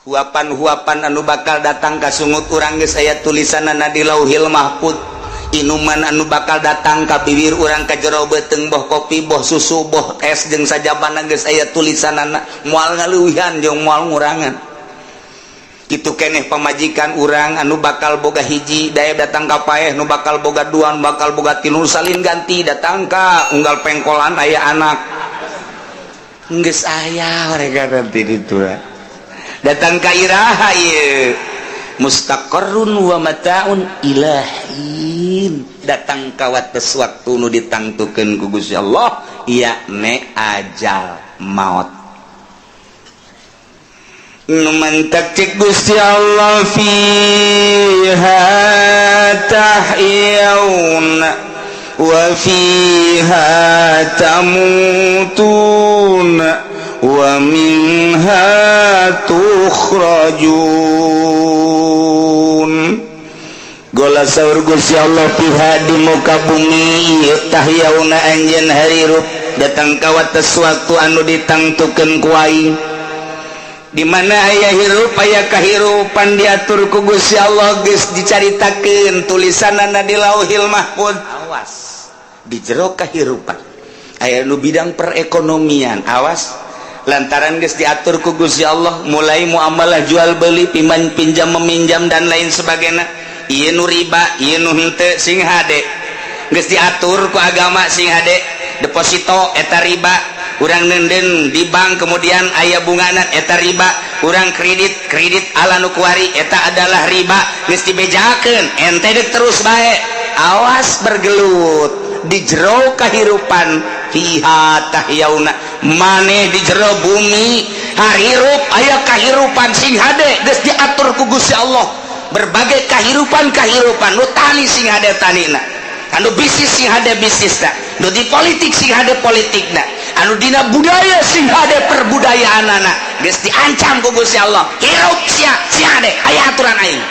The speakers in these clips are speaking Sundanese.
huapan-huapan anu bakal datang ka sungut urang geus aya tulisanana di Lauhil Mahfuz. Inuman anu bakal datang ka bibir urang ka jero beuteung boh kopi, boh susu, boh es jeung sajabana geus aya tulisanana, moal ngaleuwihan jeung moal ngurangan. Kitu keneh pamajikan urang anu bakal boga hiji daya datang ka paeh, nu bakal boga dua, nu bakal boga tilu, salin ganti datang ka unggal pengkolan aya anak. Geus aya mereka nanti ditu. Datang ka iraha ieu mustaqarrun wa mata'un ilahin, datang ka wates waktu nu ditangtukeun ku Gusti Allah yakni ajal maut. Nu mantak cek Gusti Allah fiha tahyauna wa fiha tamutuna wa minha tukhrajun. Gola saur Gusti Allah piha di muka bumi tahyauna anjeun harirup, datang ka wates waktu anu ditangtukeun ku aing. Di mana aya hirup aya kahirupan diatur ku Gusti Allah geus dicaritakeun tulisanana di Lauhil Mahfuz. Awas di jero kahirupan aya nu bidang perekonomian, awas lantaran geus diatur ku Gusti Allah mulai muamalah jual beli, pinjam meminjam dan lain sebagainya. Ieu nu riba, ieu nu henteu sing hade geus diatur ku agama sing hade. Deposito eta riba, urang nenden di bank kemudian aya bungana eta riba, urang kredit ala nu kuari eta adalah riba, geus dibejakeun ente deuk terus bae. Awas bergelut di jero kahirupan fiha tahyauna, maneh di jero bumi harirup aya kahirupan sing hade geus diatur ku Gusti Allah. Berbagai kahirupan nu tani sing hade tanina, anu bisnis sing hade bisnisna, nu di politik sing hade politikna, anu dina budaya sing hade perbudayaanana geus diancam ku Gusti Allah. Hirup sia hade aya aturan aing.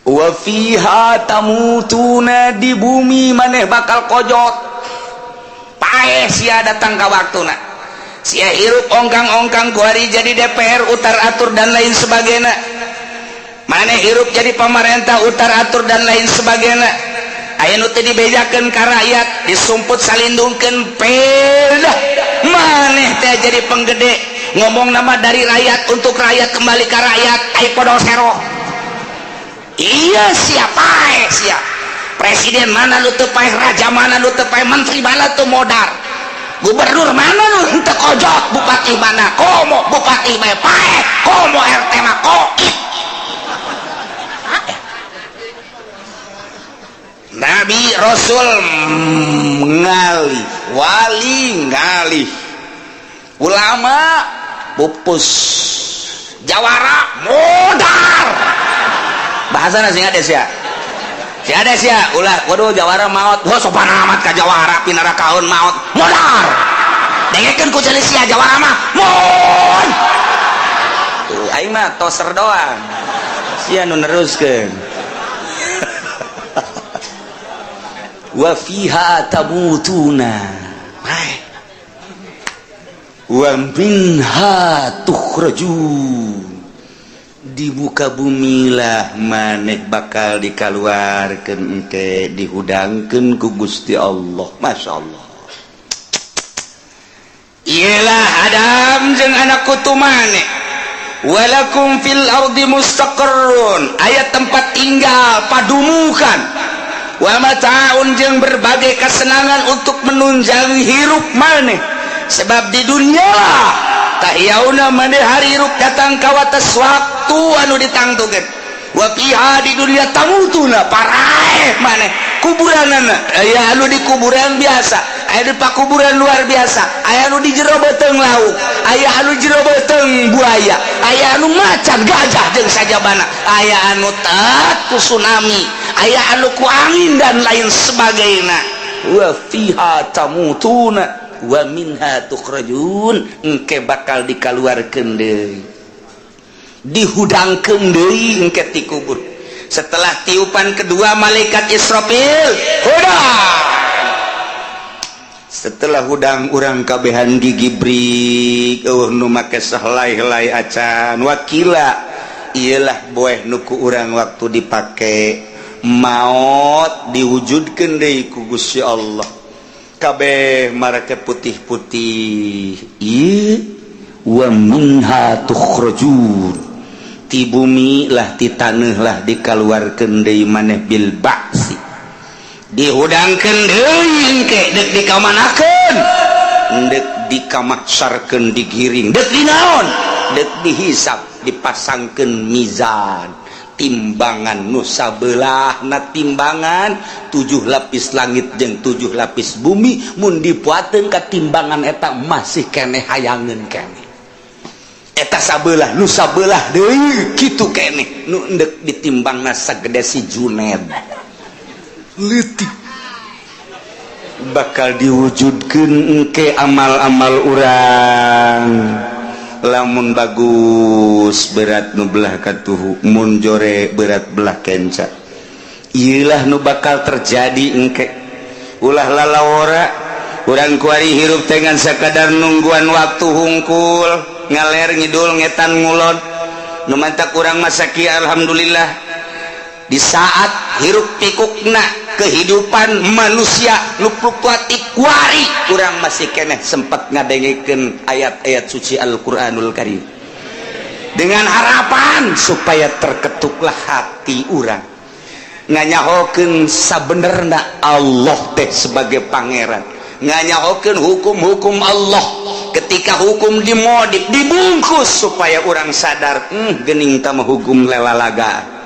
Wa fiha tamutuna, di bumi maneh bakal kojot paeh sia datang ka waktuna. Sia hirup ongkang-ongkang ku hari jadi DPR utar atur dan lain sebagainya, maneh hirup jadi pemerintah utar atur dan lain sebagainya. Aya nu teu dibejakeun ka rakyat disumput salindungkeun pedah, maneh teh jadi penggede ngomong nama dari rakyat untuk rakyat kembali ke rakyat aya podo sero. Iya siapa siap presiden mana lu teu paeh, raja mana lu teu paeh, menteri mana teu modar, gubernur mana lu teu kojot, bupati mana komo, bupati bae paeh komo, RT mah koit. Nabi Rasul ngalih, wali ngalih, ulama pupus, jawara modar. Bahasana sing ades ya, si ades ya, ulah, waduh jawara maut, wah sopan amat ka jawara, pinara kaun maut, modar. Dengekeun ku ceuli sia jawara mah, mon. Tuh, aing mah toser doang, sia nu neruskeun. Wa fiha tamutuna wa minha tukhrajun, di muka bumi lah maneh bakal dikaluarkeun engke dihudangkeun ku Gusti Allah. Masya Allah. Ialah Adam jeung anak kutu maneh, walakum fil ardi mustaqarrun, aya tempat tinggal padumukan, wa mata'un jeung berbagai kesenangan untuk menunjangi hirup maneh. Sebab di dunia tahyauna maneh harirup datang ka wates waktu anu ditangtukeun. Wa fiha, di dunia tamutuna paraeh maneh kuburanana, aya anu di kuburan biasa, aya di pakuburan luar biasa, aya anu di jero beuteung lauk, aya anu jero beuteung buaya, aya anu macan gajah jeung sajabana, aya anu tet ku tsunami, aya anu ku angin dan lain sebagainya. Wa fiha tamutuna wa minha tukhrajun, engke bakal dikaluarkeun deui, dihudangkeun deui engke ti kubur. Setelah tiupan kedua malaikat Israfil, hudang setelah hudang urang kabehan gigibrik nu make sahlai-helai acan wakila ialah boeh nuku urang waktu dipake maut diwujudkeun deui ku Gusti Allah kabeh marake putih-putih ieu wa minha tukhrajun ti bumi lah ti taneuh lah dikaluarkeun deui maneh bil ba'si dihudangkeun deui engke deuk dikamanakeun deuk dikamaksarkeun digiring deuk dinaon deuk dihisab dipasangkeun mizan timbangan nu sabelahna timbangan 7 lapis langit jeung 7 lapis bumi mun dipuateun ka timbangan eta masih keneh hayangeun keneh eta sabelah nu sabelah deui kitu keneh nu deuk ditimbangna sagede si Juned letik bakal diwujudkeun engke amal-amal urang lamun bagus berat nu belah katuhu mun jore berat belah kenca ieulah nu bakal terjadi engke ulah lalawora urang kuari hirup dengan sakadar nungguan waktu hungkul ngaler ngidul ngetan ngulon nu mantak urang masaki alhamdulillah di saat hirup pikukna kehidupan manusia nu fluktuatif kuari urang masih keneh sempat ngadengikeun ayat-ayat suci Al-Qur'anul Karim dengan harapan supaya terketuklah hati urang nganyahokeun sabenerna Allah teh sebagai pangeran nganyahokeun hukum-hukum Allah ketika hukum dimodif dibungkus supaya urang sadar geuning tah mah hukum lelalaga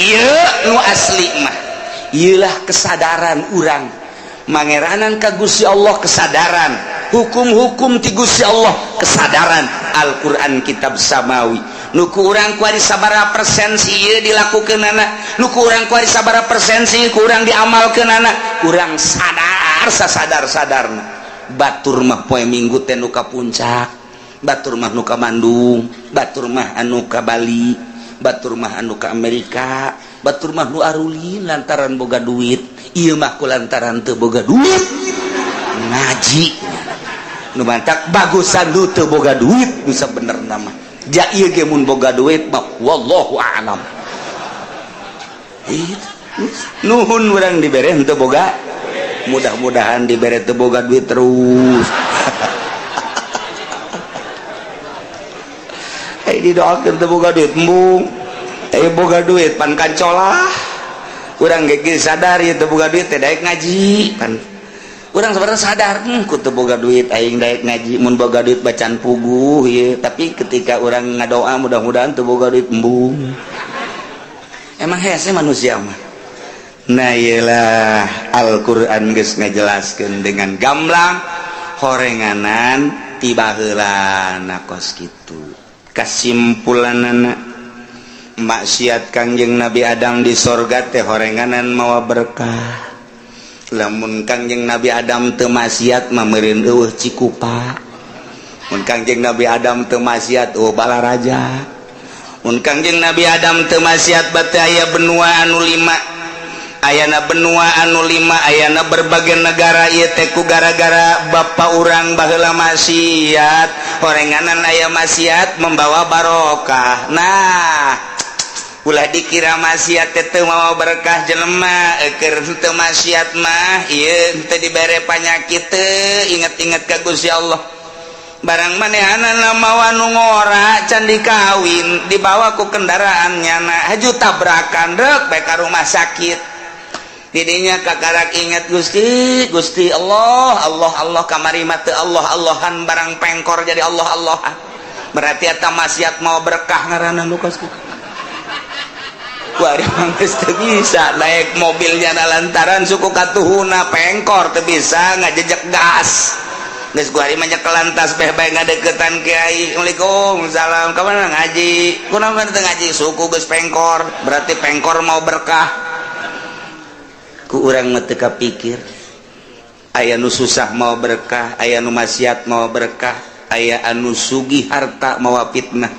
ieu nu asli mah ieulah kesadaran urang mangeranan ka Gusti Allah kesadaran hukum-hukum ti Gusti Allah kesadaran Al-Qur'an kitab samawi nu ku urang kuari sabaraha persen ieu dilakukeunana nu ku urang kuari sabaraha persen ieu ku urang diamalkeunana urang sadar sasadar-sadarna batur mah poe Minggu teh nu ka puncak batur mah nu ka Bandung batur mah anu ka Bali batur mah anu ka Amerika batur mah nu arulin lantaran boga duit ieu mah ku lantaran teu boga duit ngaji nu mantak bagusan lu teu boga duit nu sabenerna mah ja ieu ge mun boga duit mah wallahu a'lam nuhun urang dibere teu boga mudah-mudahan dibere teu boga duit terus didoakeun teu boga duit embung boga duit pan kancolah urang ge sadar ieu teu boga duit teh daek ngaji pan urang sabarna sadar ku teu boga duit aing daek ngaji mun boga duit bacaan puguh ieu tapi ketika urang ngadoa mudah-mudahan teu boga duit embung emang hese manusia mah nah ieulah Al-Qur'an geus ngajelaskeun dengan gamblang horenganan ti baheulana kos kitu kasimpulanana maksiat Kangjeng Nabi Adam di sorga teh horenganan mawa berkah lamun Kangjeng Nabi Adam teu maksiat mah meureun eueuh cikupa mun Kangjeng Nabi Adam teu maksiat balaraja mun Kangjeng Nabi Adam teu maksiat bate aya benua anu 5 ayana benua anu 5 ayana berbagai negara ieu teh ku gara-gara bapa urang baheula maksiat horenganan aya maksiat membawa barokah nah ulah dikira maksiat teh mawa berkah jelema keur teu maksiat mah ieu teu dibere panyakit teu inget-inget ka Gusti Allah barang manehanana mawa nu ngora can dikawin dibawa ku kendaraannya na haju tabrakan rek bae ka rumah sakit didinya kakarak inget Gusti Allah kamari mah teu Allah-Allahan barang pengkor jadi Allah-Allahan berarti eta maksiat mau berkah ngaranna nu kos kuari mah geus teu bisa naik mobilnya lantaran suku katuhuna pengkor teu bisa ngajejek gas geus kuari mah nyekelan tas bae ngadeukeutan kiai Assalamualaikum salam ka mana ngaji kunaon teu ngaji suku geus pengkor berarti pengkor mau berkah ku urang mah teu kapikir aya nu susah mau berkah aya nu maksiat mau berkah aya anu sugih harta mau fitnah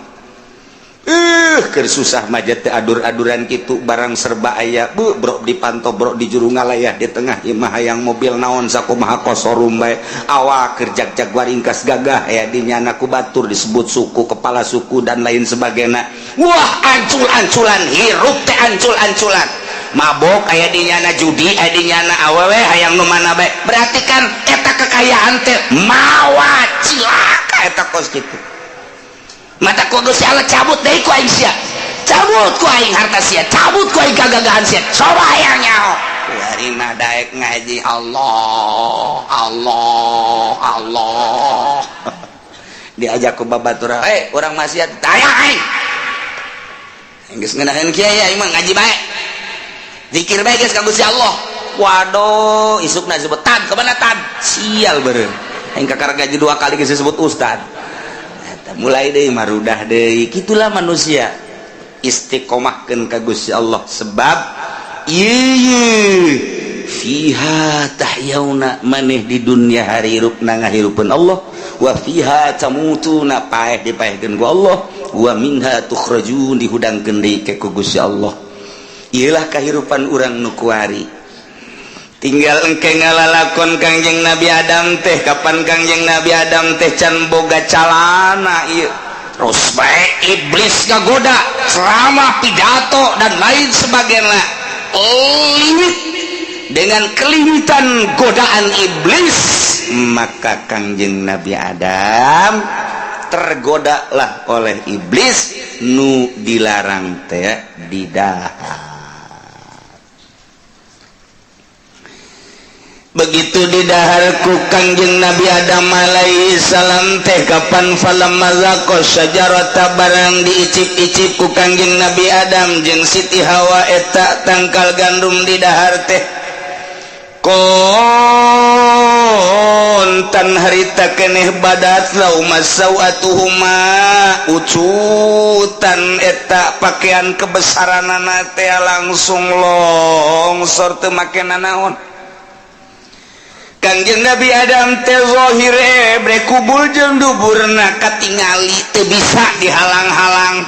keur susah majat teh adur-aduran kitu barang serba aya bro dipantau bro di juru ngalayah di tengah imah hayang mobil naon sakumaha kosorum bae awak keur jag waringkas gagah aya di nyana ku batur disebut suku kepala suku dan lain sebagainya wah ancul-anculan hirup teh ancul-anculan mabok aya di nyana judi aya di nyana awewe hayang nu mana bae berarti kan eta kekayaan teh mawa cilaka eta kos kitu mata ku Gusti Allah cabut deui ku aing sia cabut ku aing harta sia cabut ku aing gagagahan sia coba hayang nyaho kuari mah daek ngaji Allah diajak ku babaturan urang maksiat taya aing geus ngeunaheun kieu aing mah ngaji bae zikir bae geus ka Gusti Allah waduh isukna disebut tad kemana tad sial beureum aing kakar gaji 2 kali geus disebut ustad mulai deh marudah deh gitulah manusia istiqomahkeun ka Gusti Allah sebab ieu fiha tahyauna maneh di dunia harirupna ngahirupeun Allah wa fiha tamutuna paeh dipaehkeun ku Allah wa minha tukhrajun dihudangkeun deui ka Gusti Allah ieulah kahirupan urang nu kuari tinggal engke ngalalakon Kangjeng Nabi Adam teh kapan Kangjeng Nabi Adam teh can boga calana ieu terus bae iblis ngagoda ceramah pidato dan lain sebagainya dengan kelimitan godaan iblis maka Kangjeng Nabi Adam tergodalah oleh iblis nu dilarang teh didahar. Begitu didahar ku Kangjeng Nabi Adam alaihi salam teh kapan falam mazaqo syajarata barang diicip-icip ku Kangjeng Nabi Adam jeung Siti Hawa eta tangkal gandum didahar teh kontan harita keneh badat lauma sawatuhuma ucutan eta pakaian kebesaranana teh langsung longsor teu make nanaon. Kangjeng Nabi Adam teh zahir bre kubul jeung duburna katingali teu bisa dihalang-halang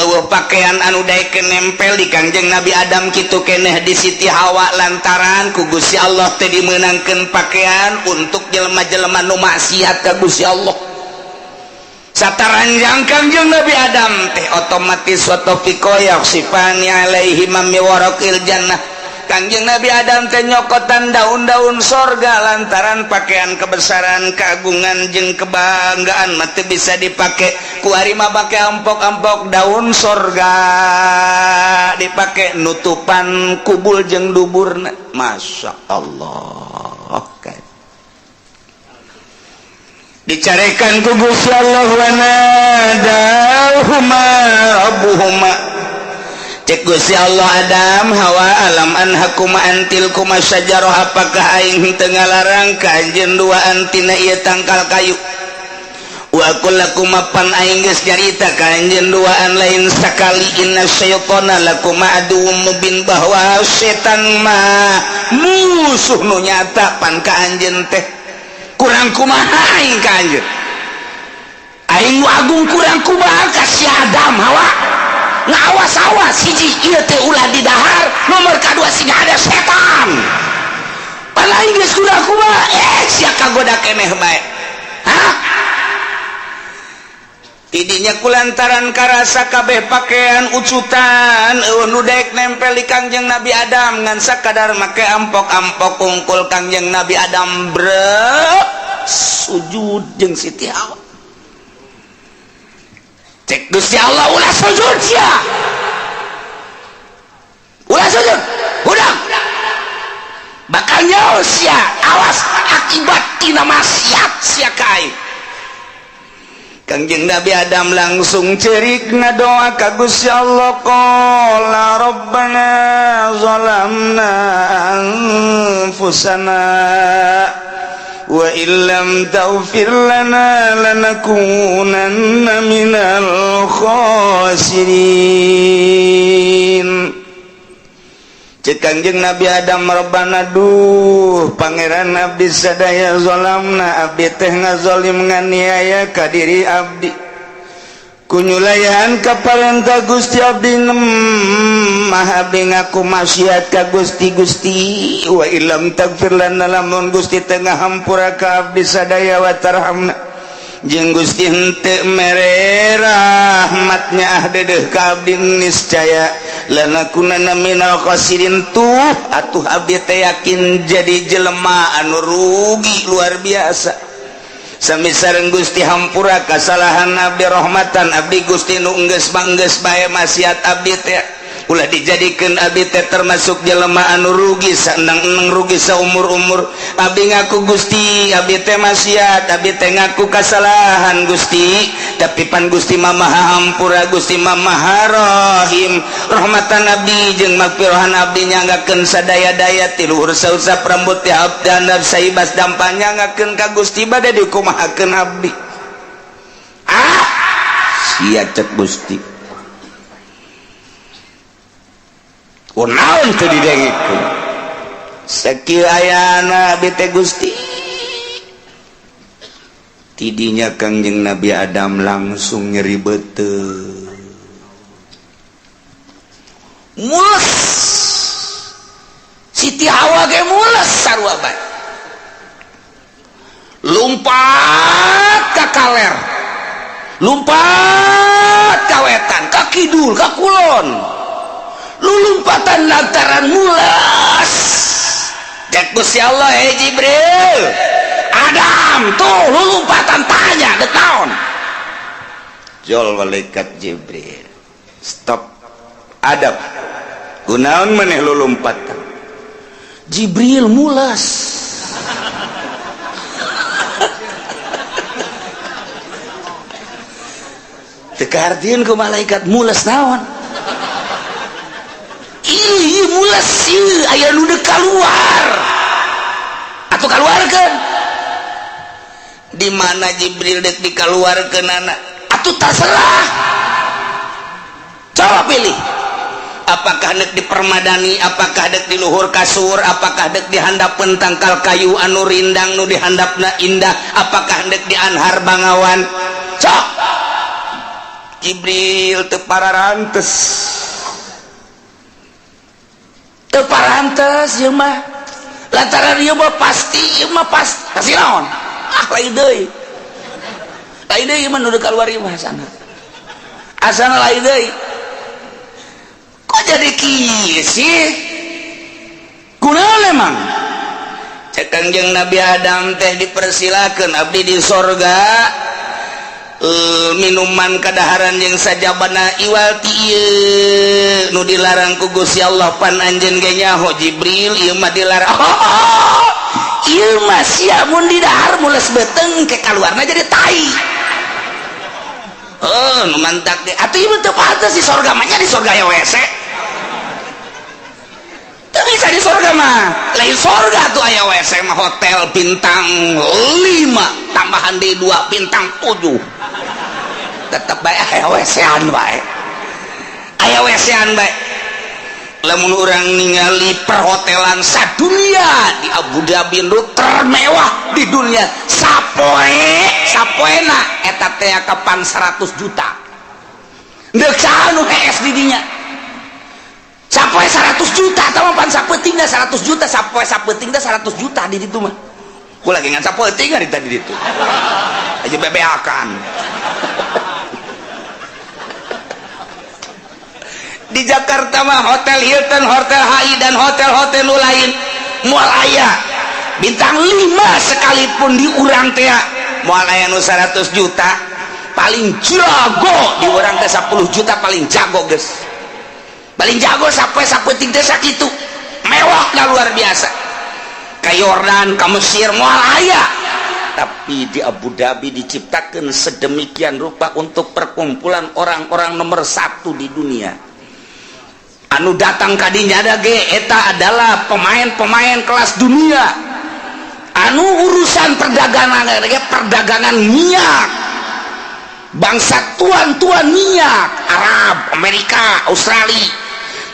eueuh pakaian anu daekeun nempel di Kangjeng Nabi Adam kitu keneh di Siti Hawa lantaran ku Gusti Allah teh dimeunangkeun pakaian untuk jelema-jelema nu maksiat ka Gusti Allah sataranjang Kangjeng Nabi Adam teh otomatis wa taufiqo yaksifani alaihi mammi waraqil jannah Kangjeng Nabi Adam teh nyokotan daun-daun sorga lantaran pakaian kebesaran keagungan jeung kebanggaan mah teu bisa dipake ku ari mah pake ampok-ampok daun sorga dipake nutupan kubul jeung duburna masya Allah kan dicarekan ku Gusti Allah wa nadahuma rabbuhuma cek Gusti Allah Adam Hawa alam anhakuma antil kuma syajarah apakah aing teu ngalarang ka anjeun duaan tina ieu tangkal kayu wa aqul lakum pan aing geus nyarita ka anjeun duaan lain sakali inna syaitana lakum aduwwum mubin bahwa setan mah musuh nu nyata pan ka anjeun teh kurang kumaha aing ka anjeun aing nu agung kurang kumaha ka si Adam Hawa ngawas-awas hiji ieu teh ulah didahar nomor kadua siga ada setan palain geus kuda kumaha sia kagoda keneh bae hah tidinya kulantaran karasa kabeh pakaian ucutan nu daek nempel di Kangjeng Nabi Adam ngan sakadar make ampok-ampok ungkul Kangjeng Nabi Adam brek sujud jeung Siti Hawa cek Gusti Allah ulah sujud sia ulah sujud udang bakal nyaho sia awas akibat tina maksiat sia kae Kangjeng Nabi Adam langsung cerik ngadoa ka Gusti Allah qala rabbana zalamna anfusana wa illam taghfir lana lanakunanna minal khasirin cek Kangjeng Nabi Adam rabbana duh pangeran abdi sadaya zalamna abdi teh ngazalim nganiaya ka diri abdi kunyulayan kaparenta Gusti abdi maha ngaku maksiat ka Gusti wa ilam tagfir lana lamun Gusti tengah hampura ka abdi sadaya wa tarhamna jeung Gusti henteu mere rahmatnya dedeuh ka abdi niscaya lanakunana minal khasirin tuh atuh abdi teh yakin jadi jelema anu rugi luar biasa. Sami sareng Gusti hampura kasalahan abdi rahmatan abdi Gusti nu enggeus bae maksiat abdi teh ulah dijadikeun abdi teh termasuk jelema anu rugi sanang rugi saumur-umur. Abdi ngaku Gusti abdi teh maksiat abdi teh ngaku kasalahan Gusti tapi pan Gusti mah maha hampura Gusti mah maha rahim rahmatan abdi jeung magfirahan abdi nyanggakeun sadaya-daya ti luhur sausap rambut ti abdan saibas dampang nyanggakeun ka Gusti bade dikumahakeun abdi sia cek Gusti naon teu didengkeun sakieu ayana abdi teh Gusti tidinya Kangjeng Nabi Adam langsung nyeribeuteun mules Siti Hawa ge mules sarua bae lumpat ka kaler lumpat ka wetan ka kidul ka kulon lulumpatan lantaran mulas cek Gusti Allah Jibril Adam tuh lulumpatan tanya the tahun jol malaikat Jibril stop Adam kunaon maneh lulumpatan Jibril mulas teka artieun ku malaikat mulas naon ih mulas ieu aya nu deuk kaluar atuh kaluarkeun di mana Jibril dek dikaluarkeun anak atuh terserah coba pilih apakah dek dipermadani apakah dek di luhur kasur apakah dek di handapeun tangkal kayu anu rindang nu dihandapna indah apakah dek di anhar bangawan cok Jibril teu pararantes teu parantes ieu mah lantaran ieu mah pasti pasti naon lain deui mah nu deuk kaluar ieu mah asana lain deui kok jadi kieu sih kunaon emang cek Kangjeng Nabi Adam teh dipersilakeun abdi di sorga minuman kadaharan yang sajabana iwal ti ieu nu dilarang ku Gusti Allah pan anjeun ge nyaho Jibril ieu mah dilarang ieu mah sia mun di dahar mules beteng ke kaluarna jadi tai nu mantak ge atuh ieu teu pantes di sorga mah nya di sorga aya WC teu bisa di sorga mah lain sorga tuh aya WC mah hotel bintang 5 tambahan di 2 bintang 7 tetep bae aya WC-an bae aya WC-an bae lamun urang ningali perhotelan sadunia di Abu Dhabi nu termewah di dunia sapoena eta teh kapan 100 juta deuk saha nu hees di dinya sapoe 100 juta tah pan sapeutingna 100 juta sapoe sapeutingna 100 juta di ditu mah ku lagi ngan sapeuting ari tadi ditu aja bebeakan di Jakarta mah hotel Hilton, hotel HI dan hotel-hotel nu lain moal aya bintang 5 sekalipun di urang teh moal aya nu 100 juta paling jago di urang teh 10 juta paling jago geus paling jago sampai sapeuting teh sakitu mewah da luar biasa ka Yordan ka Mesir moal aya tapi di Abu Dhabi diciptakan sedemikian rupa untuk perkumpulan orang-orang nomor 1 di dunia anu datang kadinya ada ge eta adalah pemain-pemain kelas dunia anu urusan perdagangan minyak bangsa tuan-tuan minyak Arab, Amerika, Australia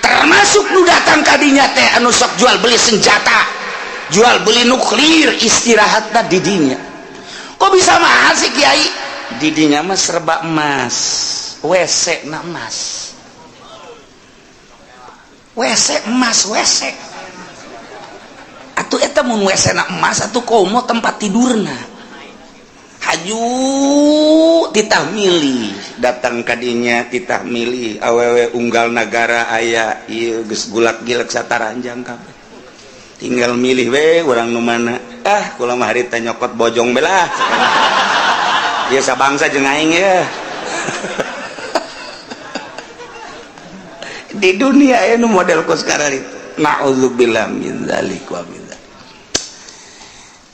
termasuk nu datang kadinya teh anu sok jual beli senjata jual beli nuklir istirahatna di dinya kok bisa mahal sih Kiai di dinya mah serba emas WC na emas. WC emas, WC. Atuh eta mun WC na emas atuh komo tempat tidurna. Haju titah milih datang kadinya titah milih awewe unggal negara aya ieu geus gulak-gilek sataranjang kabeh. Tinggal milih we urang nu mana. Kula mah harita nyokot bojong belah. Ieu sabangsa jeung aing ya. Di dunia anu model kos sekarang itu na'udzubillah min dzalik wa min dzalik.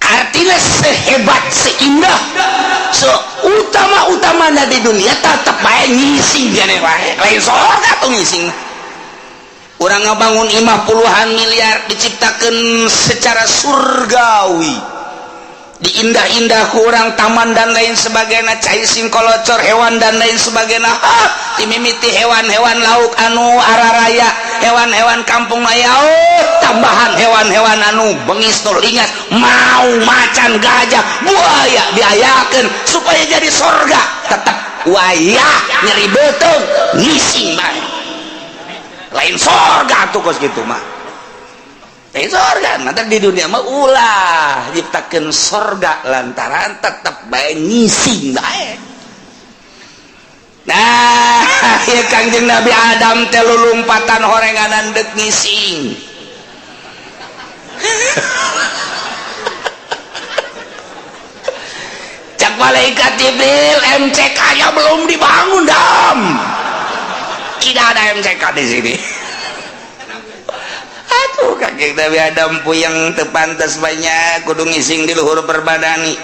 Artinya sehebat seindah seutama-utamanya di dunia tetap bae ngising gane wae lain sorga tuh ngising. Urang ngabangun imah puluhan miliar diciptakan secara surgawi diindah-indah kurang taman dan lain sebagainya cai sing kolocor hewan dan lain sebagainya timimiti hewan-hewan lauk anu araraya hewan-hewan kampung maya tambahan hewan-hewan anu bengis tur lingas mau macan gajah buaya diayakeun supaya jadi sorga tetap wayah nyeri betung ngising bae lain sorga tuh kos gitu mah lain sorga nanti di dunia mah ulah ciptakeun sorga lantaran tetap bae ngising bae. Nah ya Kangjeng Nabi Adam teh lulumpatan horenganan deuk ngising. Cak malaikat Jibril MCK-nya belum dibangun dam. Tidak ada MCK di sini. Aduh Kangjeng Nabi Adam puyeng teu pantes banyak kudu ngising di luhur perbadani.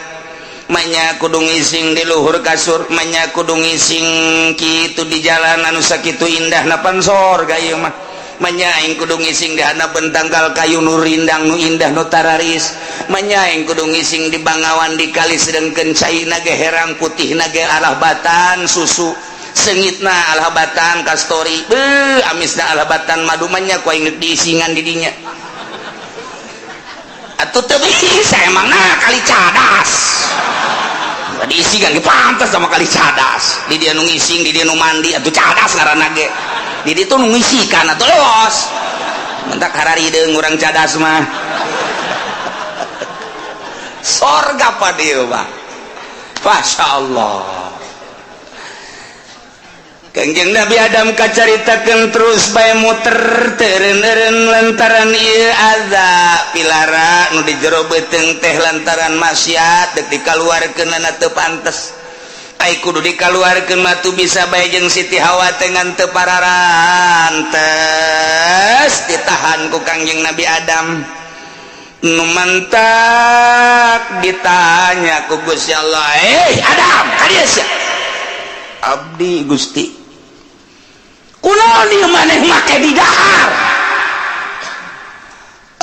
Manya kudu ngising di luhur kasur, manya kudu ngising kitu di jalan anu sakitu indahna pan sorga ieu mah. Manya aing kudu ngising di handap bentanggal kayu nu rindang nu indah nu tararis. Manya aing kudu ngising di bangawan di kali sedengkeun caina ge herang putihna ge alahbatan susu. Sengitna alhabatan kastori amisna alhabatan madu manya ku aing diisingan di dinya atuh teu bisa emangna kali cadas diisingan ge pantes sama kali cadas di dia nu ngising di dia nu mandi atuh cadas ngaranna ge di ditu nu ngisikan atuh leos mentak hararideung urang cadas mah sorga pa dieu mah masyaallah. Kangjeng Nabi Adam kacaritakeun terus bae muter teureun-eureun lantaran ieu azab pilara nu di jero beuteung teh lantaran maksiat deuk dikaluarkeunna teu pantes. Ai kudu dikaluarkeun mah tu bisa bae jeung Siti Hawa teh ngan teu pararantes ditahan ku Kangjeng Nabi Adam. Nu mantak ditanya ku Gusti Allah, Adam, kadieu sia?" "Abdi Gusti." "Kunaon ieu maneh make di dahar?"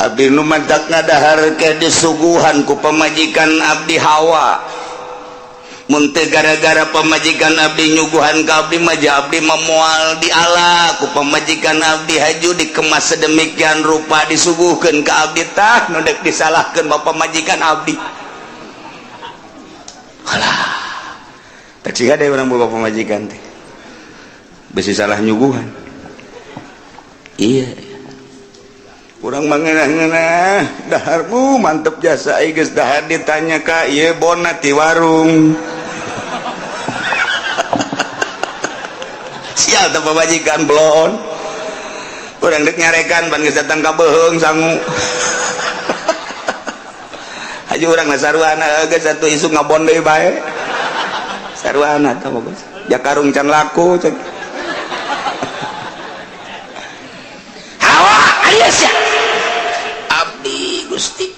"Abdi nu mantak ngadahar ke disuguhan ku pamajikan abdi Hawa. Mun teu gara-gara pamajikan abdi nyuguhan ka abdi mah abdi memoal diala ku pamajikan abdi haju dikemas sedemikian rupa disuguhkeun ka abdi tah nu deuk disalahkeun bapa majikan abdi." Alah, tak siga deh orang bapak pemajikan teh besi salah nyuguhan. Iya, urang mangeunah-ngeunah daharmu mantep jasa ai geus dahar ditanya ka ieu bona ti warung. Sial teh pemajikan belon. Urang deuk nyarekan pan geus datang ka beheung sangu. Haji urang na sarwana geus satu isuk ngabon deui bae. Sarwana tah bagus. Jakarung can laku cek. Hawa aya sia. "Abdi Gusti.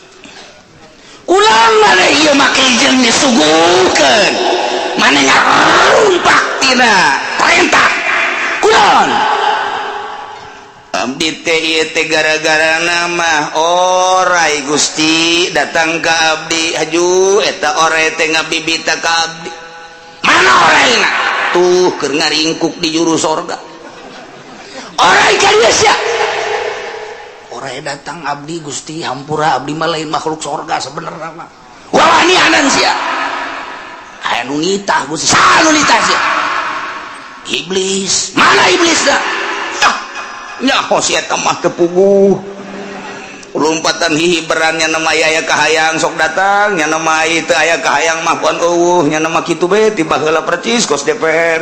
Ulang maneh ieu make jeung disuguhkeun. Maneh ngarumpak tina perintah. Kunaon?" "Abdi teh ieu teh gara-gara nama orai Gusti datang ka abdi haju eta orai teh ngabibita ka abdi." "Mana oraina?" "Tuh keur ngaringkuk di juru sorga." "Orai ka dieu sia?" "Orai datang abdi Gusti hampura abdi mah lain makhluk sorga sebenarnya mah." "Wawanianan sia." "Aya nu nitah Gusti." "Saha nu nitah sia?" Iblis mana iblis dah nyaho si eta mah teu puguh lompatan hihiberannya nama aya kahayang sok datang nya nama teu aya kahayang mah puan nya nama kitu bae tiba heula percis kos DPR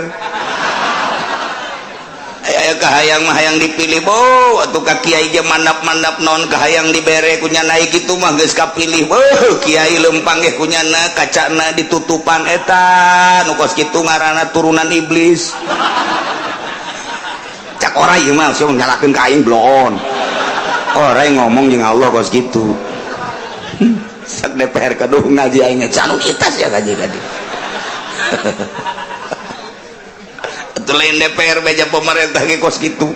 aya kahayang mah hayang dipilih bo atuh ka kiai ge mandap-mandap naon kahayang dibere ku nya naik kitu mah geus kapilih kiai leumpang ge ku nyana kacana ditutupan eta nu kos kitu ngaranna turunan iblis cak ora ieu mah sing nyalakeun ka aing blon ora ngomong jeung Allah kos kitu sak DPR kaduh ngaji aing canu kitas ya kaji-kaji lain DPR beja pemerintah ge kos gitu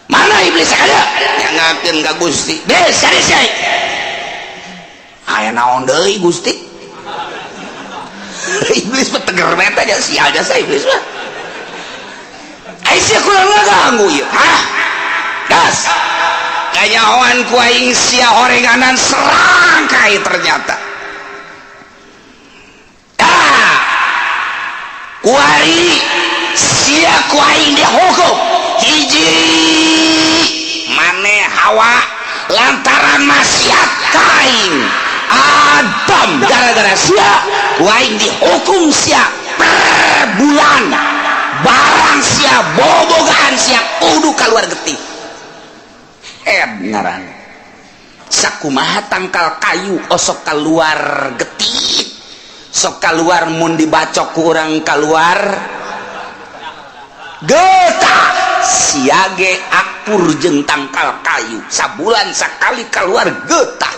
mana iblis ada nyangakeun ka Gusti des cari saya aya naon deui Gusti iblis peteger meta aja si aja saya iblis mah sia kurang ngaganggu ieu das kanyahoan ku aing sia horenganan serangkai ternyata kuari sia kuaing dihukum hiji mane Hawa lantaran maksiat kain Adam gara-gara sia kuaing dihukum sia per bulan barang sia bobogaan sia kudu keluar getih ngaran sakumaha tangkal kayu osok keluar getih sok keluar mun dibacok ku urang keluar getah siage akur jeung tangkal kayu sabulan sakali keluar getah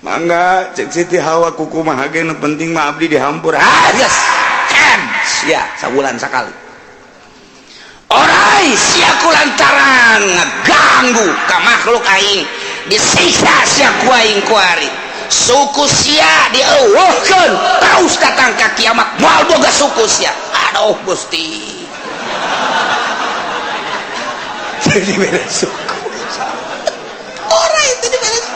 mangga cek Siti Hawa kukumaha ge nu penting mah abdi dihampur geus kan sia sabulan sakali orai sia kulantaran ngaganggu ka makhluk aing disiksa sia ku aing kuari suku sia dieuweuhkeun terus datang ka kiamat moal boga suku sia aduh Gusti jadi beres suku orang itu di beres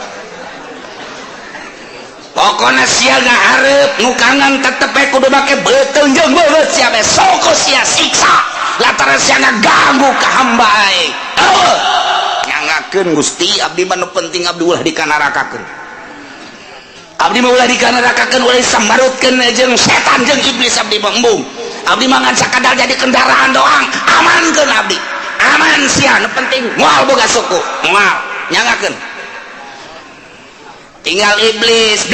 pokona sia ngahareup nu kangen tetep we kudu make beuteung jeung beubeut sia be suku sia siksa lantaran sia ngaganggu ka hamba aing nyangakeun Gusti abdi mah nu penting abdi ulah dikanarakakeun abdi mah ulah dikanarakakeun ulah disambarutkeun jeung setan jeung iblis abdi mah embung abdi mah ngan sakadar jadi kendaraan doang amankeun abdi aman sia nu penting moal boga suku moal nyangakeun tinggal iblis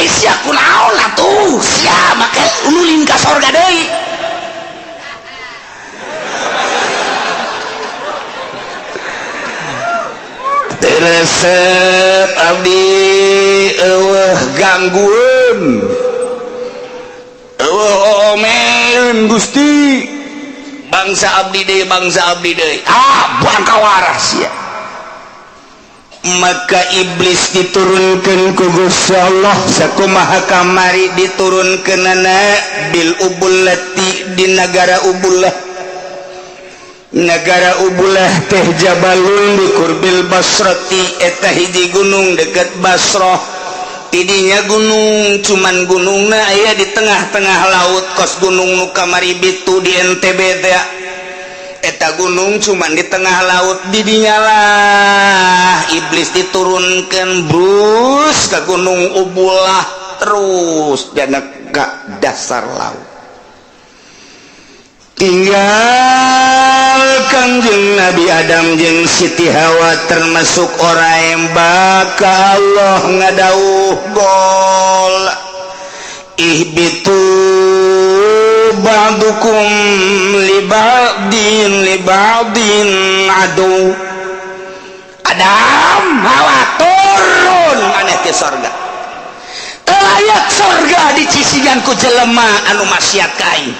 sia kunaon atuh sia make ululin ka sorga deui resep abdi eueuh ganggueun eueuh omeun Gusti bangsa abdi deui bangka waras ya maka iblis diturunkeun ku Gusti Allah sakumaha kamari diturunkeunana bil ubullati di negara Ubulah teh Jabalun di kurbil Basrati eta hiji gunung dekat Basrah tidinya gunung cuman gunungna aya di tengah-tengah laut kos gunung nu kamari bitu di NTB teh eta gunung cuman di tengah laut didinya lah iblis diturunkeun brus ka gunung Ubulah terus dana ka dasar laut tinggal Kangjeng Nabi Adam jeung Siti Hawa termasuk orang yang bakal Allah ngadauh gol ihbitu ba'dukum li ba'din adu Adam Hawa turun maneh ke sorga layak sorga dicicigan ku jelema anu maksiat ka aing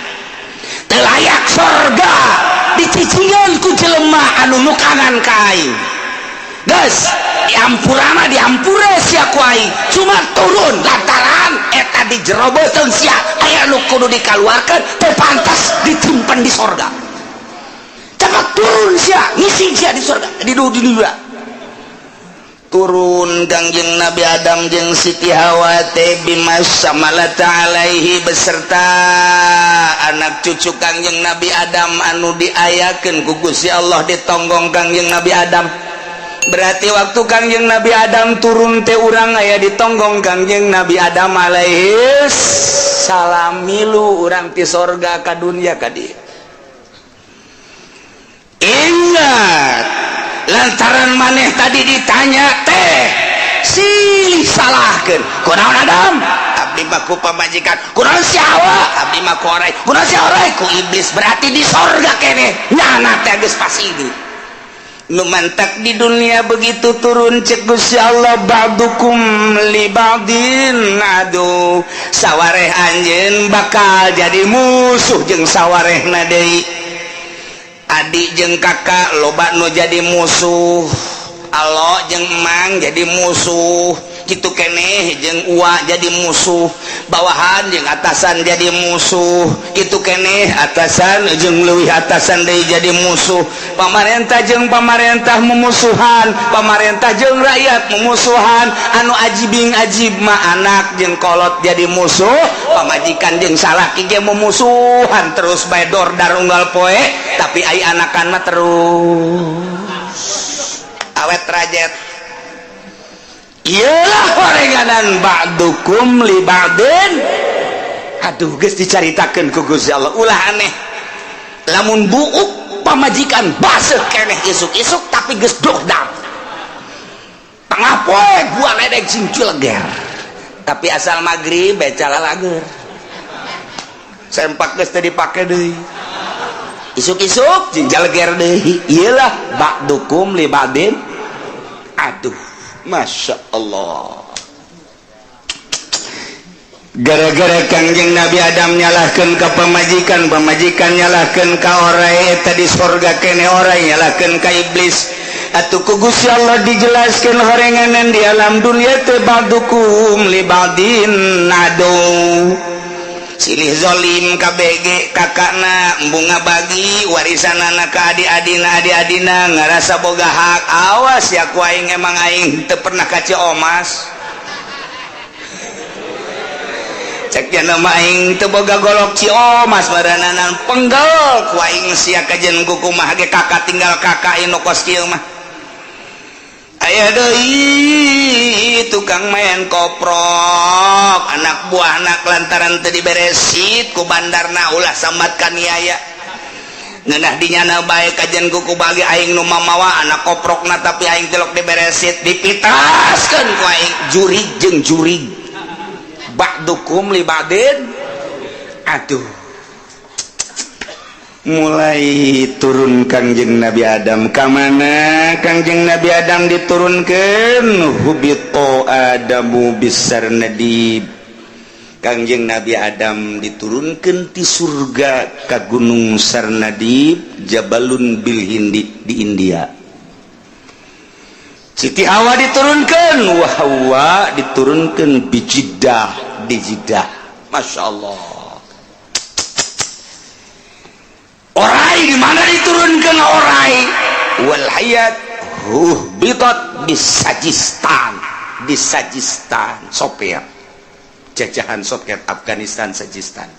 layak sorga dicicingan ku jelema anu nukangan ka aing geus diampurana diampure sia ku aing cuma turun lantaran eta di jero beuteung sia aya nu kudu dikaluarkeun teu pantas ditimpen di sorga cepat turun sia ngisi sia di sorga di dunia turun Kangjeng Nabi Adam jeung Siti Hawa teh bimas samalata alaihi beserta anak cucu Kangjeng Nabi Adam anu diayakeun ku Gusti Allah di tonggong Kangjeng Nabi Adam. Berarti waktu Kangjeng Nabi Adam turun teh urang aya di tonggong Kangjeng Nabi Adam alaihi salam milu urang ti sorga ka dunya ka dieu. Ingat, lantaran maneh tadi ditanya teh silih salahkeun kunaon Adam abdi mah ku pamajikan, kunaon si Hawa abdi mah ku orai, kunaon si orai ku iblis. Berarti di sorga keneh nyana teh geus pasidi nu mantak di dunia begitu turun cek Gusti Allah ba'dukum li ba'din adu sawareh anjeun bakal jadi musuh jeung sawarehna deui. Adik jeung kakak loba nu jadi musuh, alo jeung emang jadi musuh, kitu keneh jeung uwa jadi musuh, bawahan jeung atasan jadi musuh, kitu keneh atasan jeung leuwih atasan deui jadi musuh, pamarentah jeung pamarentah mumusuhan, pamarentah jeung rakyat mumusuhan, anu ajibing ajib mah anak jeung kolot jadi musuh, pamajikan jeung salaki ge mumusuhan terus bae dor darunggal poe, tapi ai anakan mah terus awet rajet. Iyalah horenganan ba'dukum li ba'din. Aduh geus dicaritakeun ku Gusti Allah ulah aneh. Lamun buuk pamajikan baseuh keneh isuk-isuk tapi geus dogdam. Tengah poe gua ledeg sing cileger. Tapi asal magrib baca lalager. Sempak geus teu dipake deui. Isuk-isuk jeung jaleger deui. Iyalah ba'dukum li ba'din. Aduh, Masya Allah. Gara-gara Kangjeng Nabi Adam nyalahkeun ka pamajikan, pamajikan nyalahkeun ka orai eta di sorga keneh orai nyalahkeun ka iblis. Atuh ku Gusti Allah dijelaskeun horenganan di alam dunia teh ba'dukum li ba'din adu. Silih zolim ka BG kakakna embunga bagi warisanana ka adik-adina ngarasa boga hak. Awas ya ku aing emang aing teu pernah ka Ciomas. Cek janna mah aing teu boga golok Ciomas marananan penggel ku aing sia kajen kukumah ge kakak tinggal kakak inu kos kieu mah. Aya deui tukang main koprok anak buah anak lantaran teu diberesit ku bandarna ulah sambat kaniaya ngeunah dinyana bae kajen kuku bagi aing nu mamawa anak koprokna tapi aing telok diberesit dipitaskeun ku aing jurig jeung jurig ba'dukum li ba'din. Aduh mulai turun Kangjeng Nabi Adam ka mana Kangjeng Nabi Adam diturunkeun hubito adamu bisarnadib. Kangjeng Nabi Adam diturunkeun ti surga ka gunung Sarnadib Jabalun bil Hindi di India. Siti Hawa diturunkeun wa Hawa diturunkeun bi Jeddah di Jeddah. Masya Allah. Orai di mana diturunkan orai? Wal hayat bitot di Sajistan, di Sajistan, Soviet, jajahan Soviet Afghanistan Sajistan.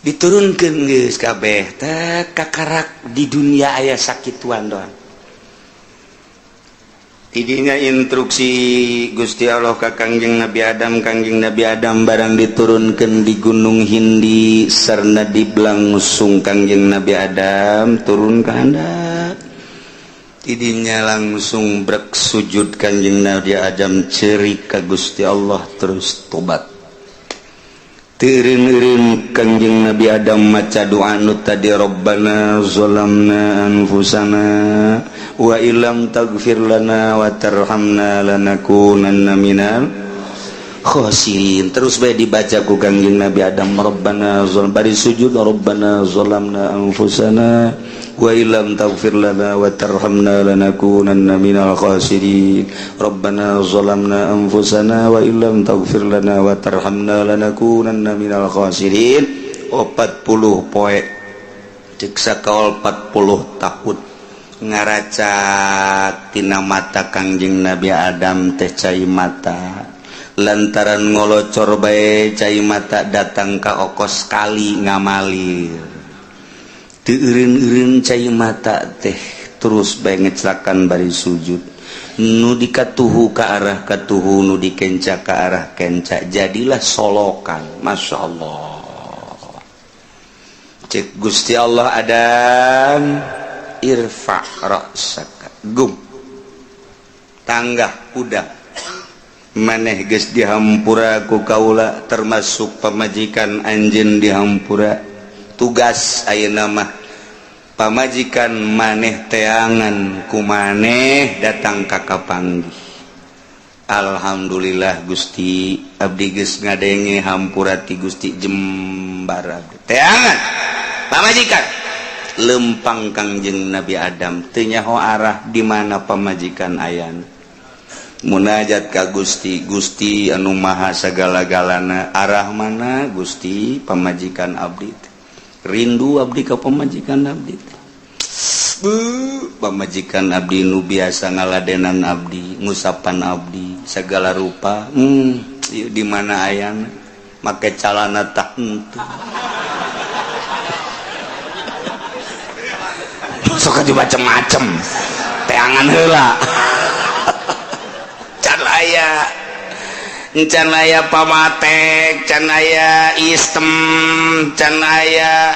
Diturunkan geus kabeh teh kakarak di dunia aya sakituan doang. Tidinya instruksi Gusti Allah ka Kangjeng Nabi Adam, Kangjeng Nabi Adam barang diturunkeun di gunung Hindi Sarnadib langsung Kangjeng Nabi Adam turun ka handap. Tidinya langsung brek sujud Kangjeng Nabi Adam ceurik ka Gusti Allah terus tobat. Teureun-eureun Kangjeng Nabi Adam maca doa nu tadi Rabbana zalamna anfusana wa illam taghfir lana wa tarhamna lanakunanna minal khasirin. Terus bae dibaca ku Kangjeng Nabi Adam Rabbana zalam bari sujud Rabbana zalamna anfusana wa illam taghfir lana wa tarhamna lanakunanna minal khasirin. Rabbana zalamna anfusana wa illam taghfir lana wa tarhamna lanakunanna minal khasirin. 40 poe cek sakaol 40 tahun ngaracak tina mata Kangjeng Nabi Adam teh cai mata lantaran ngolocor bae cai mata datang ka okos kali ngamalir teu eureun-eureun cai mata teh terus bae ngecelakan bari sujud nu dikatuhu ka arah katuhu nu dikenca ka arah kenca jadilah solokan. Masya Allah. Cek Gusti Allah Adam irfa ra'saka gum tanggah kuda maneh geus dihampura ku kaula termasuk pamajikan anjeun dihampura tugas ayeuna mah pamajikan maneh teangan ku maneh datang ka kapanggih. Alhamdulillah Gusti abdi geus ngadenge hampura ti Gusti jembar abdi teangan pamajikan lempang Kangjeng Nabi Adam teu nyaho arah di mana pamajikan ayan munajat ka Gusti Gusti anu maha sagala-galana arah mana Gusti pamajikan abdi rindu abdi ka pamajikan abdi pamajikan abdi nu biasa ngaladenan abdi ngusapan abdi segala rupa di mana ayana make calana tak henteu sok aja macem-macem teangan heula can aya pamatek can aya istem can aya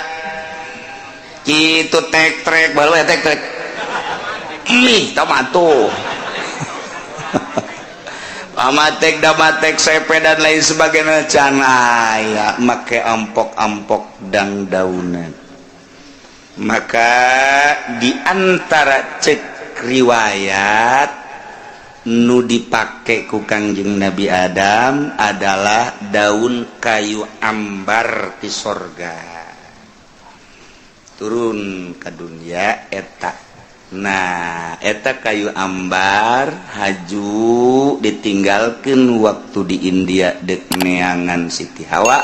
kitu tek-trek baru tek-trek tomato pamatek damatek sepe dan lain sebagainya can aya make ampok-ampok dang daunan. Maka diantara cek riwayat nu dipake ku Kangjeng Nabi Adam adalah daun kayu ambar di sorga turun ke dunia eta. Nah eta kayu ambar haju ditinggalkan waktu di India dek neangan Siti Hawa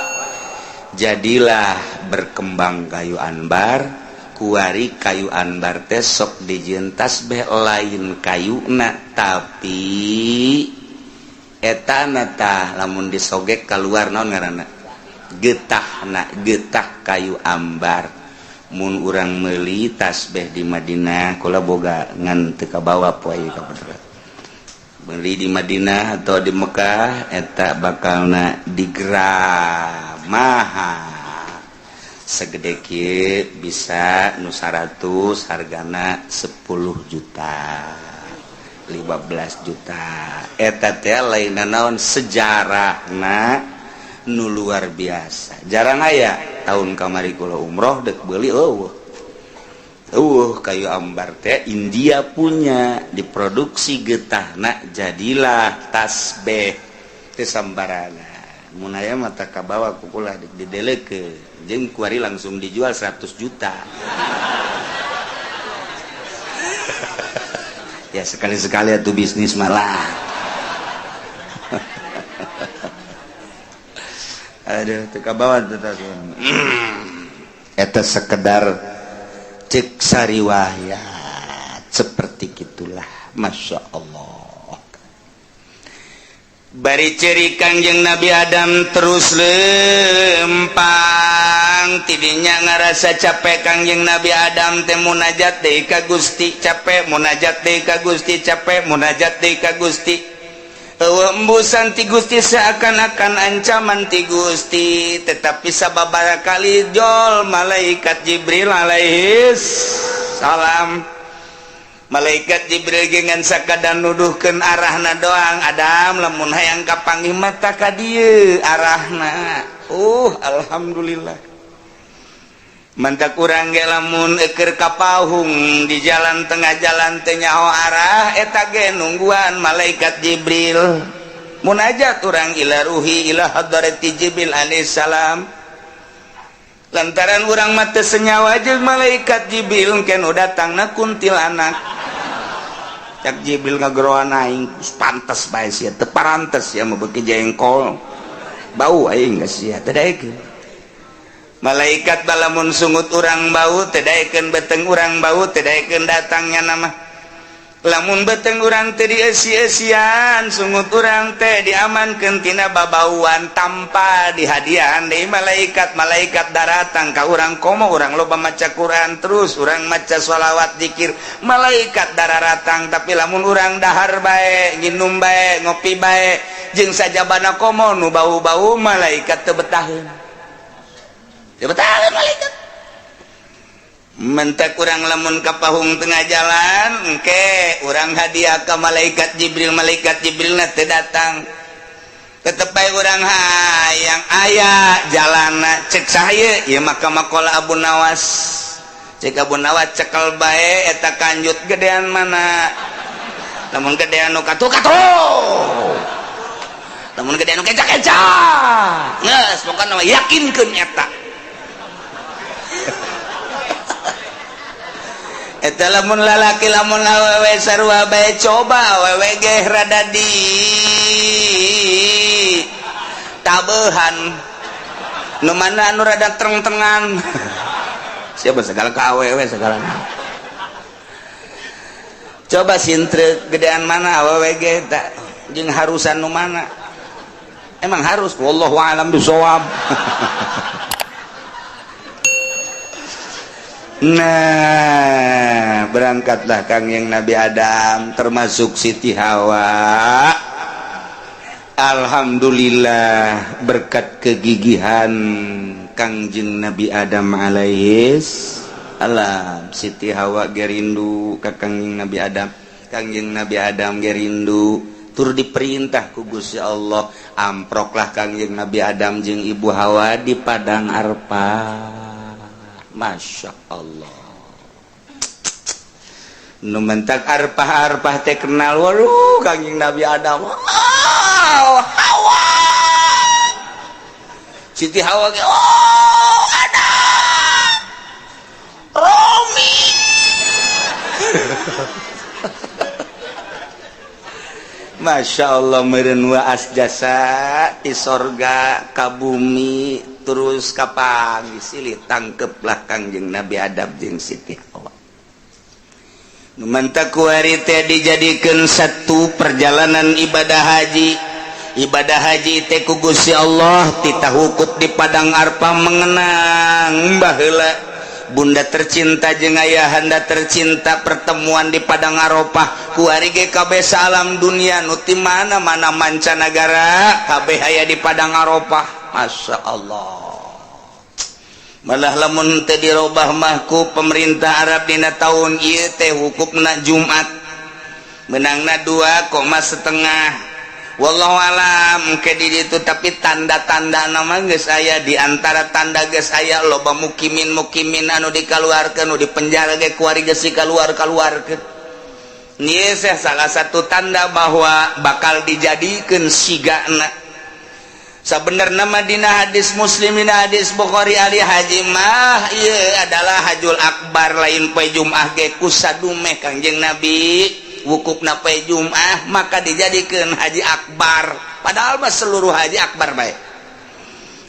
jadilah berkembang kayu ambar kuari kayu ambar teh sok dijieun tasbih lain kayuna tapi eta tah lamun disogek keluar naon ngaranna getahna getah kayu ambar mun urang meuli tasbih di Madinah kula boga ngan teu kabawa poe ka beli di Madinah atau di Mekah eta bakalna digramaha segede kieu bisa nu 100 hargana 10 juta 15 juta eta teh lainna naon sejarahna nu luar biasa jarang aya tahun kamari kula umroh dek beuli kayu ambar teh India punya diproduksi getahna jadilah tasbih teu sambarana mun aya mata kabawa kukulah didelekeun jeung kuari langsung dijual 100 juta ya sekali-sekali atuh bisnis malah aduh teu kabawa teh eta sekedar cek sariwayat seperti gitulah. Masya Allah. Bari ceri Kangjeng Nabi Adam terus lempang tidinya ngarasa capek Kangjeng Nabi Adam teh munajat deui ka Gusti capek munajat deui ka Gusti capek munajat deui ka Gusti eueuh embusan ti Gusti seakan-akan ancaman ti Gusti tetapi sababaraha kali jol malaikat Jibril alaihis salam malaikat Jibril gengan sakadar nuduhkeun arahna doang Adam lamun hayang kapanggih mata ka dieu arahna alhamdulillah mantak urang ge lamun eukeur kapauhung di jalan tengah jalan teu nyaho arah eta ge nungguan malaikat Jibril munajat urang ila ruhi ila hadrati Jibril alaihi salam lantaran urang mah teu senyawa jeung malaikat Jibril ken datangna kuntilanak cak Jibril ngageroan aing pantes bae sia teu parantes ya mah beuki jengkol bau aing geus sia teu daekeun malaikat balamun sungut urang bau tedaikeun beteng urang bau tedaikeun datangnya nama lamun beteng urang teh dieusi-eusian sungut urang teh diamankeun tina babauan tanpa dihadiahan deui malaikat datang ka urang komo urang loba maca Quran terus urang maca shalawat zikir malaikat datang tapi lamun urang dahar bae nginum bae ngopi bae jeung sajabana komo nu bau-bau malaikat teu betaheun malaikat mentak urang lamun kapahung tengah jalan engke urang hadiah ke malaikat Jibril na teu datang tetep bae urang hayang aya jalanna cek saha ieu maka makola Abu Nawas cek Abu Nawas cekel bae eta kanjut gedean mana lamun gedean nu katu lamun gedean nu keca geus pokona yakinkeun eta eta lamun lalaki lamun awewe sarua bae coba awewe ge rada di tabeuhan nu mana anu rada tereng-terengan siapa segala ka awewe segala coba sintre gedean mana awewe ge da jeung harusan nu mana emang harus wallahu a'lam bishawab. Nah, berangkatlah Kangjeng Nabi Adam termasuk Siti Hawa. Alhamdulillah berkat kegigihan Kangjeng Nabi Adam alaihis alam Siti Hawa gerindu ka Kangjeng Nabi Adam. Kangjeng Nabi Adam gerindu tur diperintah ku Gusti Allah amproklah Kangjeng Nabi Adam jeung Ibu Hawa di padang Arfah. Masya Allah nu mentak arpah teh kenal waduh Kangjeng Nabi Adam Hawa Siti Hawa Adam Romi Masya Allah meureun waas jasa di sorga ka bumi terus kapang silih tangkeplah Kangjeng Nabi Adam jeung Siti Hawa nu manta kuari teh dijadikeun satu perjalanan ibadah haji teh ku Gusti Allah titahukut di padang Arfah mengenang baheula bunda tercinta jeung ayahanda tercinta pertemuan di padang Arafah kuari ge kabeh alam dunia nu ti mana-mana mancanagara kabeh aya di padang Arafah. Masya Allah malah lamun teu dirobah mah ku pemerintah Arab dina taun ieu teh hukumna Jumat menangna 2,5 wallahu alam ke di ditu tapi tanda-tanda nama geus aya di antara tanda geus aya loba mukimin anu dikaluarkeun nu dipenjara ge kuari geus dikaluarkeun ieu salah satu tanda bahwa bakal dijadikeun sigana sabenerna mah dina hadis Muslim dina hadis Bukhari ali haji mah ieu adalah hajul akbar lain poe Jumat ge ku sadume Kangjeng Nabi wukufna poe Jumat maka dijadikeun haji akbar padahal mah seluruh haji akbar bae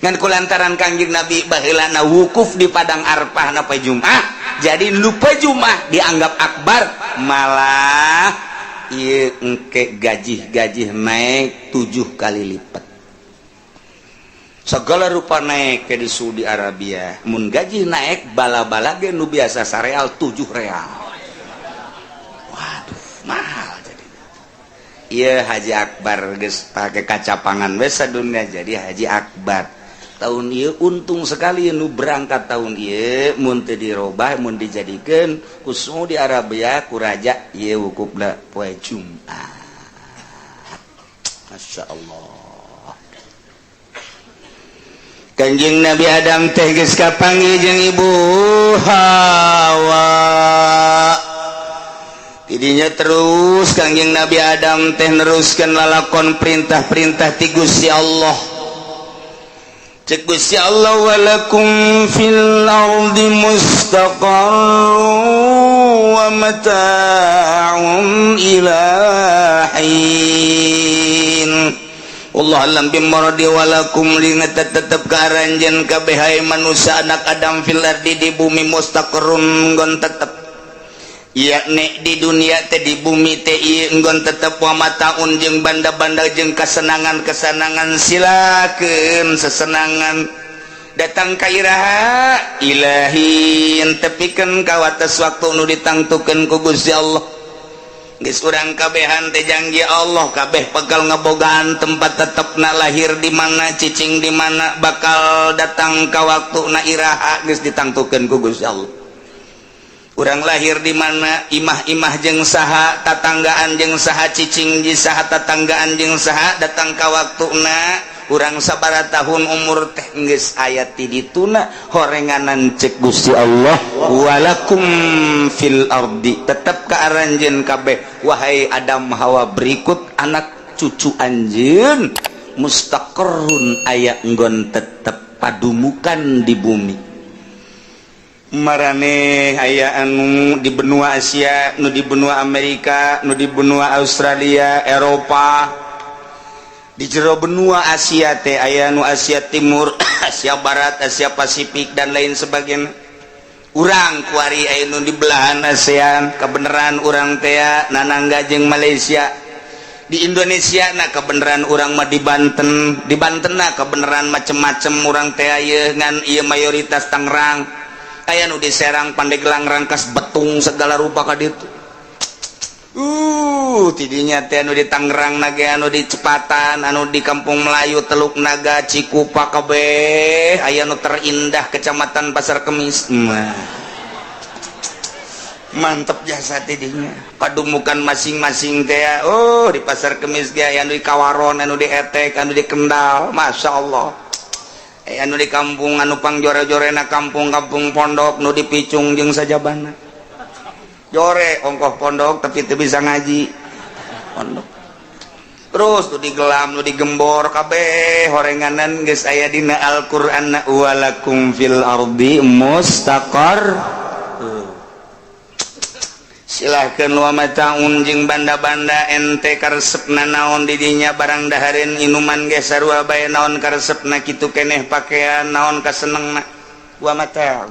ngan kulantaran Kangjeng Nabi baheulana wukuf di padang Arfah na poe Jumat jadi nu poe Jumat dianggap akbar malah ieu engke gaji naik 7 kali lipat segala rupa naik ke di Saudi Arabia mun gaji naik bala-bala ge nu biasa sareal 7 real waduh mahal jadi iya haji akbar geus pake kacapangan we sadunya jadi haji akbar tahun ieu untung sekali nu berangkat tahun ieu mun teu dirobah mun dijadikeun ku Saudi Arabia ku raja ieu wukufna poe Jumat. Masya Allah Kangjeng Nabi Adam teh geus kapanggih jeung Ibu Hawa tidinya terus Kangjeng Nabi Adam teh neruskeun lalakon perintah-perintah ti Gusti Allah cek Gusti Allah walakum fil ardi mustaqarrun wa mata'un ila hin Allah alam bimorodi walakum lina tetep karanjen kabeh manusia anak Adam fil ardi di bumi mustaqarrun nggon tetep yakni di dunia teh di bumi teh nggon tetep wa mataun jeung banda-banda jeung kesenangan-kesenangan silakeun sesenangan datang ka iraha ilahi tepikeun ka wates waktu nu ditangtukeun ku Gusti Allah. Geus urang kabehan teh janji Allah kabeh bakal ngabogaan tempat tetepna lahir di mana cicing di mana bakal datang ka waktuna iraha geus ditangtukeun ku Gusti Allah. Urang lahir di mana imah-imah jeung saha tatanggaan jeung saha cicing di saha tatanggaan jeung saha datang ka waktuna urang sabaraha tahun umur teh geus aya ti dituna horenganan cek Gusti Allah walakum fil ardi tetep ka aranjeun kabeh wahai Adam Hawa berikut anak cucu anjeun mustaqarrun aya nggon tetep padumukan di bumi marane aya anu di benua Asia nu di benua Amerika nu di benua Australia Eropa di jero benua Asia teh aya nu Asia Timur Asia Barat Asia Pasifik dan lain sebagainya urang kuari aya nu di belahan ASEAN kebenaran urang teh nanangga jeung Malaysia di Indonesia na kebenaran urang mah di Banten na kebenaran macem-macem urang teh aya ngan ieu mayoritas Tangerang aya nu di Serang Pandeglang Rangkas Betung segala rupa ka ditu tidinya teh anu di Tangerang nage anu di Cepatan anu di Kampung Melayu Teluk Naga Cikupa kabeh aya nu terindah Kecamatan Pasar Kemis mantep jasa tidinya padumukan masing-masing teh di Pasar Kemis ge aya anu di Kawaron anu di Etek anu di Kendal Masya Allah anu di kampung anu pangjore-jorena kampung-kampung pondok nu di Picung jeung sajabana jore ongkoh pondok tapi teu bisa ngaji pondok terus nu digelam nu digembor kabeh horenganan geus aya dina Al-Qur'an walakum fil ardi mustaqar silahkeun wa mataun jeung banda-banda ente karesepna naon di dinya barang dahareun inuman ge sarua bae naon karesepna kitu keneh pakaian naon kasenengna wa mataun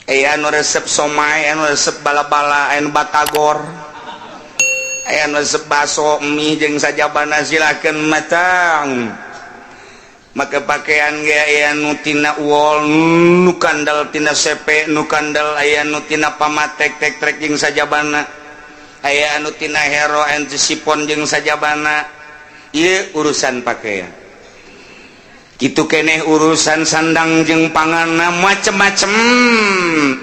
anu resep somai anu resep bala-bala anu batagor anu resep baso mie jeung sajabana silakeun matang maka pakaian ge anu tina wol nu kandal tina sepe nu kandal aya anu tina pamatek tek-tek jeung sajabana aya anu tina hero anu sipon jeung sajabana ieu urusan pakaian kitu keneh urusan sandang jeung panganna macem-macem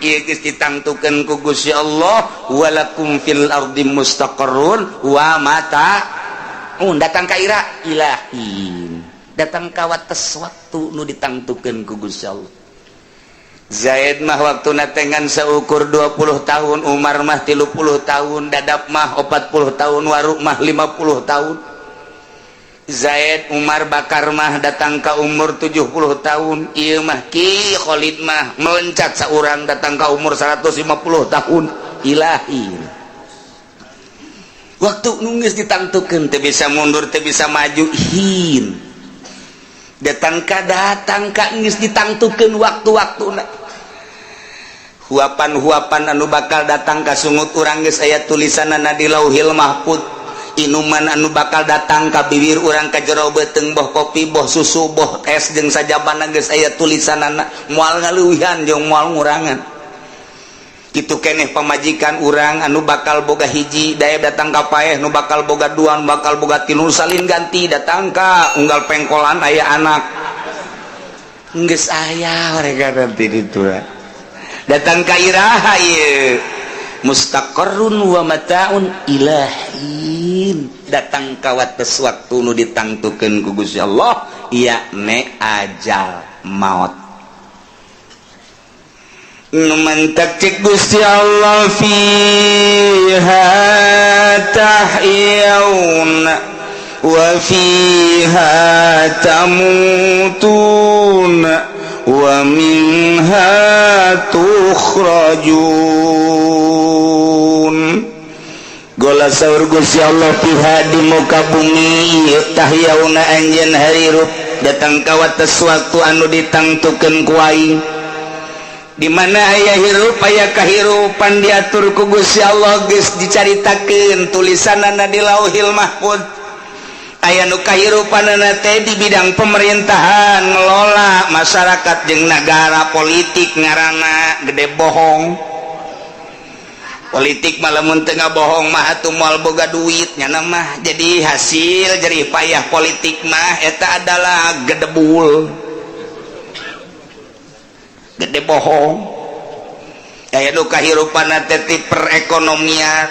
ieu geus ditangtukeun ku Gusti Allah walakum fil ardi mustaqarrun wa mataun datang ka ira ilahin datang ka wates waktu nu ditangtukeun ku Gusti Allah. Zaid mah waktuna tengan seukur 20 tahun Umar mah 30 tahun Dadap mah 40 tahun Waruk mah 50 tahun Zaid Umar Bakar mah datang ka umur 70 tahun ieu mah Ki Khalid mah meloncat saurang datang ka umur 150 tahun ilahi waktu nu geus ditangtukeun teu bisa mundur teu bisa maju hin datang ka geus ditangtukeun waktu-waktuna huapan-huapan anu bakal datang ka sungut urang geus aya tulisanana di Lauhil Mahfuz inuman anu bakal datang ka bibir urang ka jero beuteung boh kopi boh susu boh es jeung sajabana geus aya tulisanana moal ngaleuwihan jeung moal ngurangan kitu keneh pamajikan urang anu bakal boga hiji daeb datang ka paeh nu bakal boga dua nu bakal boga tilu salin ganti datang ka unggal pengkolan aya anak geus aya warga nanti ditu datang ka iraha ieu mustaqarrun wa mataun ilahin datang ka wates waktu nu ditangtukeun ku Gusti Allah yakni ajal maut nu mantak cek Gusti Allah fiha tahyaun wa fiha tamutun wa minha tukhrajun gola saur Gusti Allah pihak di muka bumi tahyauna anjeun harirup datang ka wates waktu anu ditangtukeun ku aing di mana aya hirup aya kahirupan diatur ku Gusti Allah geus dicaritakeun tulisanana di Lauhil Mahfuz aya nu kahirupanana teh di bidang pemerintahan ngelola masyarakat jeung nagara politik ngaranna gede bohong politik malah mun teu ngabohong mah atuh moal boga duitnya mah jadi hasil jerih payah politik mah eta adalah gedebul gede bohong aya nu kahirupanna teh ti perekonomian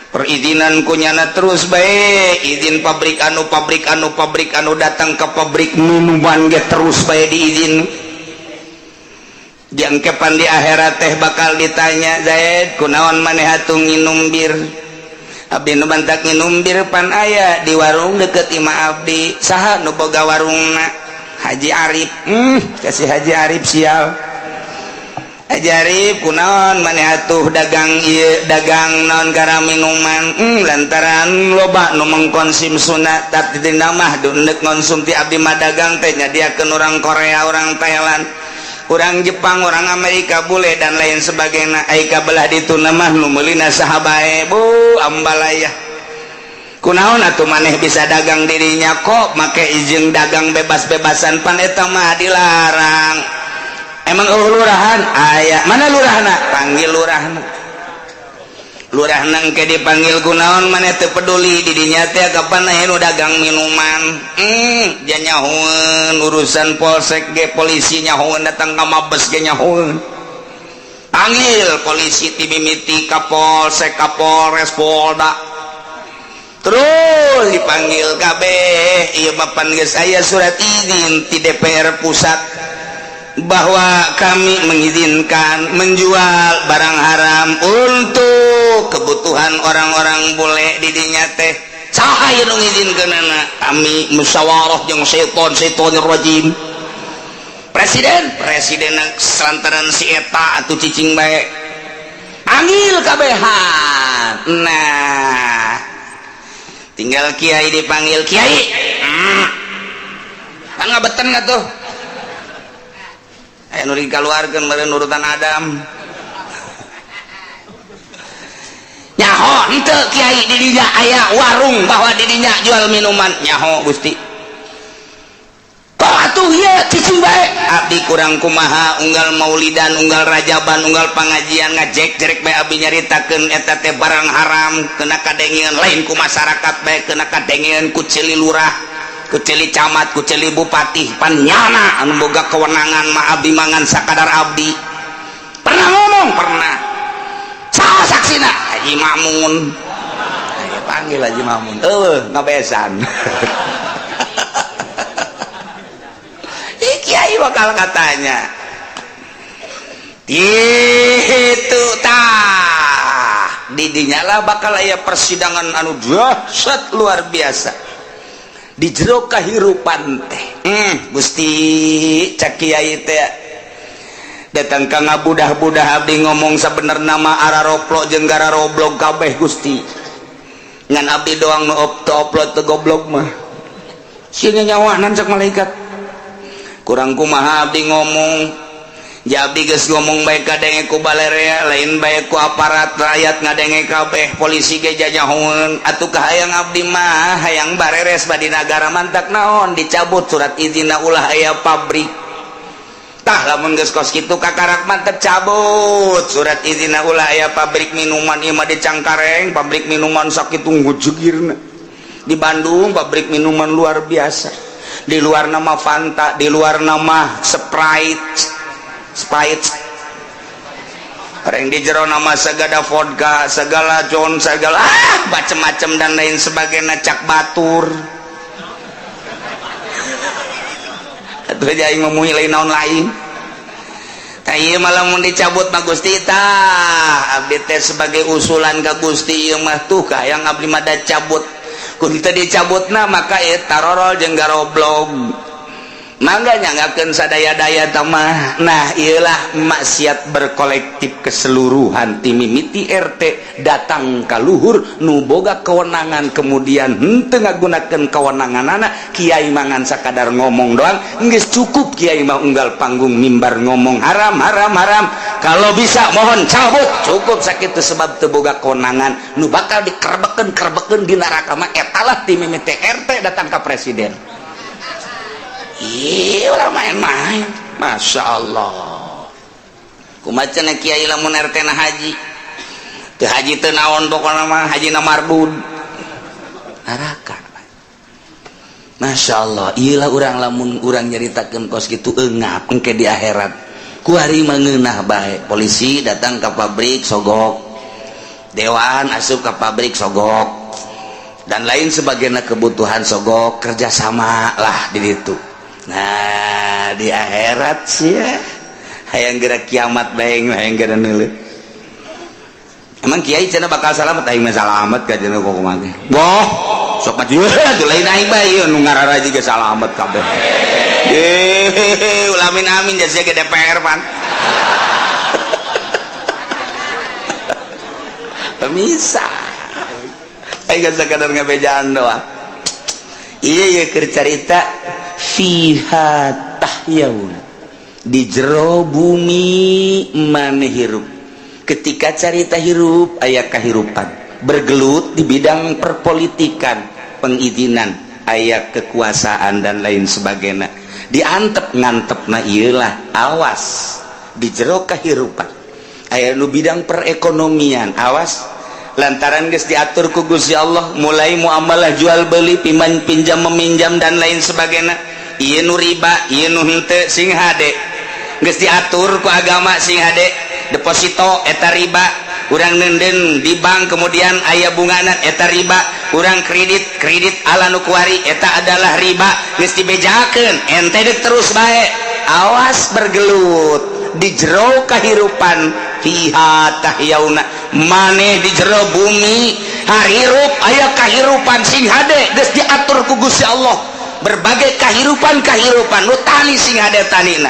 perizinan kunyana terus bae izin pabrik anu datang ke pabrik minuman ge terus bae diizin jangkepan di akhirat teh bakal ditanya Zaid kunaon maneh atuh nginum bir abdi nu bantak nginum bir pan aya di warung deket imah abdi saha nu boga warungna Haji Arif kasih Haji Arif sial Haji Arif kunaon maneh atuh dagang ieu dagang naon gara minuman lantaran loba nu mengkonsumsuna tapi dina mah deuk ngonsumsi abdi mah dagang teh nyadiakeun urang Korea urang Thailand urang Jepang urang Amerika bule dan lain sebagainya aika belah ditu mah nu meulina saha bae bu ambalaya kunaon atuh maneh bisa dagang dirinya kok make izin dagang bebas-bebasan pan eta mah dilarang emang lurahan aya mana lurahna panggil lurahna engke dipanggil kunaon maneh teu peduli di dinya teh kapan aya nu dagang minuman nya nyahoeun urusan polsek ge polisi nyahoeun datang ka mabes ge nyahoeun panggil polisi ti mimiti kapolsek kapolres polda terus dipanggil kabeh ieu mapan geus aya surat izin ti DPR pusat bahwa kami mengizinkan menjual barang haram untuk kebutuhan orang-orang bule di dinya teh saha aya nu ngizinkeunana kami musyawarah jeung syaitonir rajim presiden selantaran si eta atuh cicing bae panggil kabehan nah tinggal kiai dipanggil kiai kan ngabeten ngatuh aya nu dikaluarkeun meureun urutan Adam nyaho henteu kiai di dinya aya warung bahwa di dinya jual minuman nyaho Gusti kok atuh ieu cicing bae abdi kurang kumaha unggal maulidan unggal rajaban unggal pangajian ngajek jerek bae abdi nyaritakeun eta teh barang haram kena kadengeun lain ku masyarakat bae kena kadengeun ku cili lurah ku cili camat, ku cili bupati panyana anu boga kewenangan mah abdi mangan sakadar abdi pernah ngomong pernah saha saksina Haji Mamun ayo panggil Haji Mamun ngabesan kiai bakal katanya itu tah didinya lah bakal aya persidangan anu dahsyat luar biasa di jero kahirupan teh Gusti cak kiai teh datang ka ngabudah-budah abdi ngomong sabenerna mah araroplo jeung gararoblog kabeh Gusti ngan abdi doang nu upload teu goblok mah sieun nyawanan cak malaikat kurang kumaha abdi ngomong ja abdi geus ngomong bae kadenge ku balarea lain bae ku aparat rakyat ngadenge kabeh polisi ge jajahoeun atuh kahayang abdi mah hayang bareres badi nagara mantak naon dicabut surat izinna ulah aya pabrik tah lamun geus kos kitu kakarak mantep cabut surat izinna ulah aya pabrik minuman ieu mah di Cangkareng pabrik minuman sakitu ngujugirna di Bandung pabrik minuman luar biasa di luar nama Fanta di luar nama Sprite orang di jero nama segala vodka segala John segala macam-macam dan lain sebagainya cak batur atuh aja aing ngomongin lain naon lain ieu malah mun dicabut mah Gusti tah abdi teh sebagai usulan ka Gusti ieu mah tuh hayang abdi mah da cabut kun teu dicabutna maka eta rorol jeung garoblog mangga nyangakeun sadaya-daya tamah. Nah iyalah maksiat berkolektif keseluruhan ti mimiti RT datang ka luhur nu boga kewenangan kemudian henteu ngagunakeun kewenanganna. Kiai mangan sakadar ngomong doang geus cukup. Kiai mah unggal panggung mimbar ngomong haram haram haram, kalau bisa mohon cabut, cukup sakitu sebab teu boga kewenangan nu bakal dikerbekeun di neraka mah etalah ti mimiti RT datang ka presiden. Iya orang main-main, masya Allah. Kumacana kiai lamun RT na haji, teu haji teu naon pokona mah haji na marbud, neraka. Masya Allah, iyalah orang lamun orang nyaritakeun kos kitu eungap engke di akhirat. Ku hari mangeunah bae, polisi datang ke pabrik sogok, dewan asup ke pabrik sogok, dan lain sebagainya kebutuhan sogok, kerjasama lah di ditu. Nah di akhirat sih ya hayang geura kiamat daeng hayang geura neuleuh. Emang kiai cenah bakal salamet aing mah salamet ka cenah kok mah teh. Boh, sok mah tuh lain aing bae ieu nu ngarara juga salamet kabeh. Ulamin amin jasa ke DPR pan. Bisa. Aing geus sakadar ngabejaan doang. Iya keur carita fiha tahyaun, di jero bumi maneh hirup. Ketika carita hirup aya kahirupan, bergelut di bidang perpolitikan, pengizinan, aya kekuasaan dan lain sebagainya. Diantep ngantepna ieulah awas di jero kahirupan. Aya nu bidang perekonomian, awas lantaran geus diatur ku Gusti Allah mulai muamalah jual beli, pinjam meminjam dan lain sebagainya. Ieu nu riba, ieu nu henteu sing hade geus diatur ku agama sing hade. Deposito eta riba, urang nenden di bank kemudian aya bungana eta riba, urang kredit ala nu kuari eta adalah riba, geus dibejakeun ente deuk terus bae. Awas bergelut di jero kahirupan fiha tahyauna, maneh di jero bumi harirup aya kahirupan sing hade geus diatur ku Gusti Allah. Berbagai kahirupan nu tani sing hade tanina,